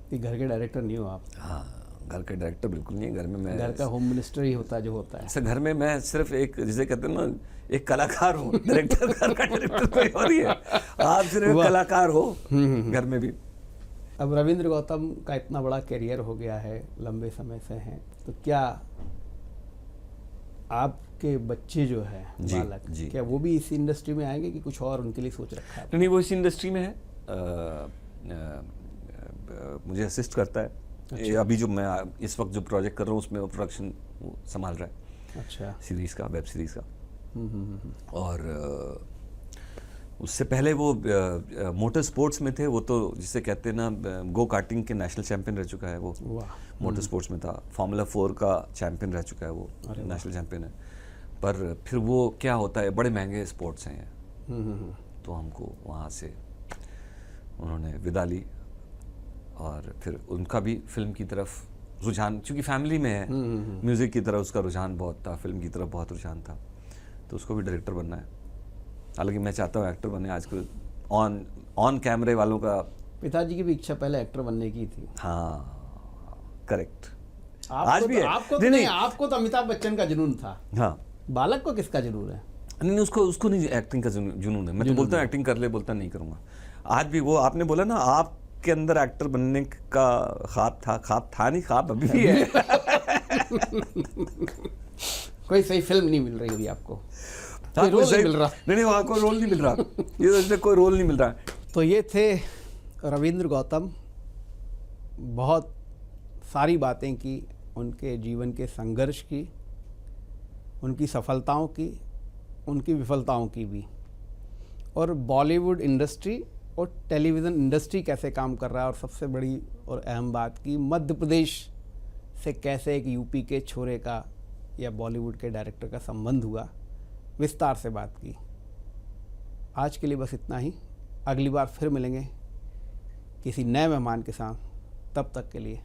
कि घर के डायरेक्टर नहीं हो आप। हाँ, घर का डायरेक्टर बिल्कुल नहीं है। घर में मैं घर का होम मिनिस्टर ही होता है जो होता है। सर घर में मैं सिर्फ एक, जिसे कहते हैं ना, एक कलाकार हूँ। डायरेक्टर, घर का डायरेक्टर कोई और ही है, आप सिर्फ कलाकार हो घर में भी। अब रविंद्र गौतम का इतना बड़ा करियर हो गया है, लंबे समय से हैं, तो क्या आपके बच्चे जो है बालक, क्या वो भी इस इंडस्ट्री में आएंगे कि कुछ और उनके लिए सोच रखा है? नहीं, वो इस इंडस्ट्री में है, मुझे असिस्ट करता है। अच्छा। अभी जो मैं इस वक्त जो प्रोजेक्ट कर रहा हूँ उसमें वो प्रोडक्शन संभाल रहा है। अच्छा। सीरीज़ का, वेब सीरीज़ का। और उससे पहले वो मोटर स्पोर्ट्स में थे। वो तो जिसे कहते हैं ना, गो कार्टिंग के नेशनल चैंपियन रह चुका है वो, मोटर स्पोर्ट्स में था। फार्मूला 4 का चैंपियन रह चुका है वो, नेशनल चैंपियन है। पर फिर वो क्या होता है, बड़े महंगे स्पोर्ट्स हैं, तो हमको वहाँ से उन्होंने विदा ली। और फिर उनका भी फिल्म की तरफ रुझान, चूँकि फैमिली में है, म्यूज़िक की तरफ उसका रुझान बहुत था, फिल्म की तरफ बहुत रुझान था, तो उसको भी डायरेक्टर बनना है। हालांकि मैं चाहता हूँ एक्टर बने। आजकल ऑन कैमरे वालों का, पिताजी की भी इच्छा पहले एक्टर बनने की थी। हाँ, करेक्ट। आज भी है। आपको तो नहीं, आपको तो अमिताभ बच्चन का जुनून था। हाँ, बालक को किसका जुनून है? नहीं, उसको नहीं एक्टिंग का जुनून है। मैं तो बोलता हूँ एक्टिंग कर ले, बोलता नहीं करूँगा। आज भी वो आपने बोला ना, आपके अंदर एक्टर बनने का ख्वाब था नहीं, ख्वाब अभी भी है। कोई सही फिल्म नहीं मिल रही होगी आपको, कोई रोल नहीं मिल रहा। नहीं, वहाँ कोई रोल नहीं मिल रहा, ये कोई रोल नहीं मिल रहा। तो ये थे रविंद्र गौतम। बहुत सारी बातें की, उनके जीवन के संघर्ष की, उनकी सफलताओं की, उनकी विफलताओं की भी, और बॉलीवुड इंडस्ट्री और टेलीविज़न इंडस्ट्री कैसे काम कर रहा है, और सबसे बड़ी और अहम बात की मध्य प्रदेश से कैसे एक यूपी के छोरे का या बॉलीवुड के डायरेक्टर का संबंध हुआ, विस्तार से बात की। आज के लिए बस इतना ही। अगली बार फिर मिलेंगे किसी नए मेहमान के साथ। तब तक के लिए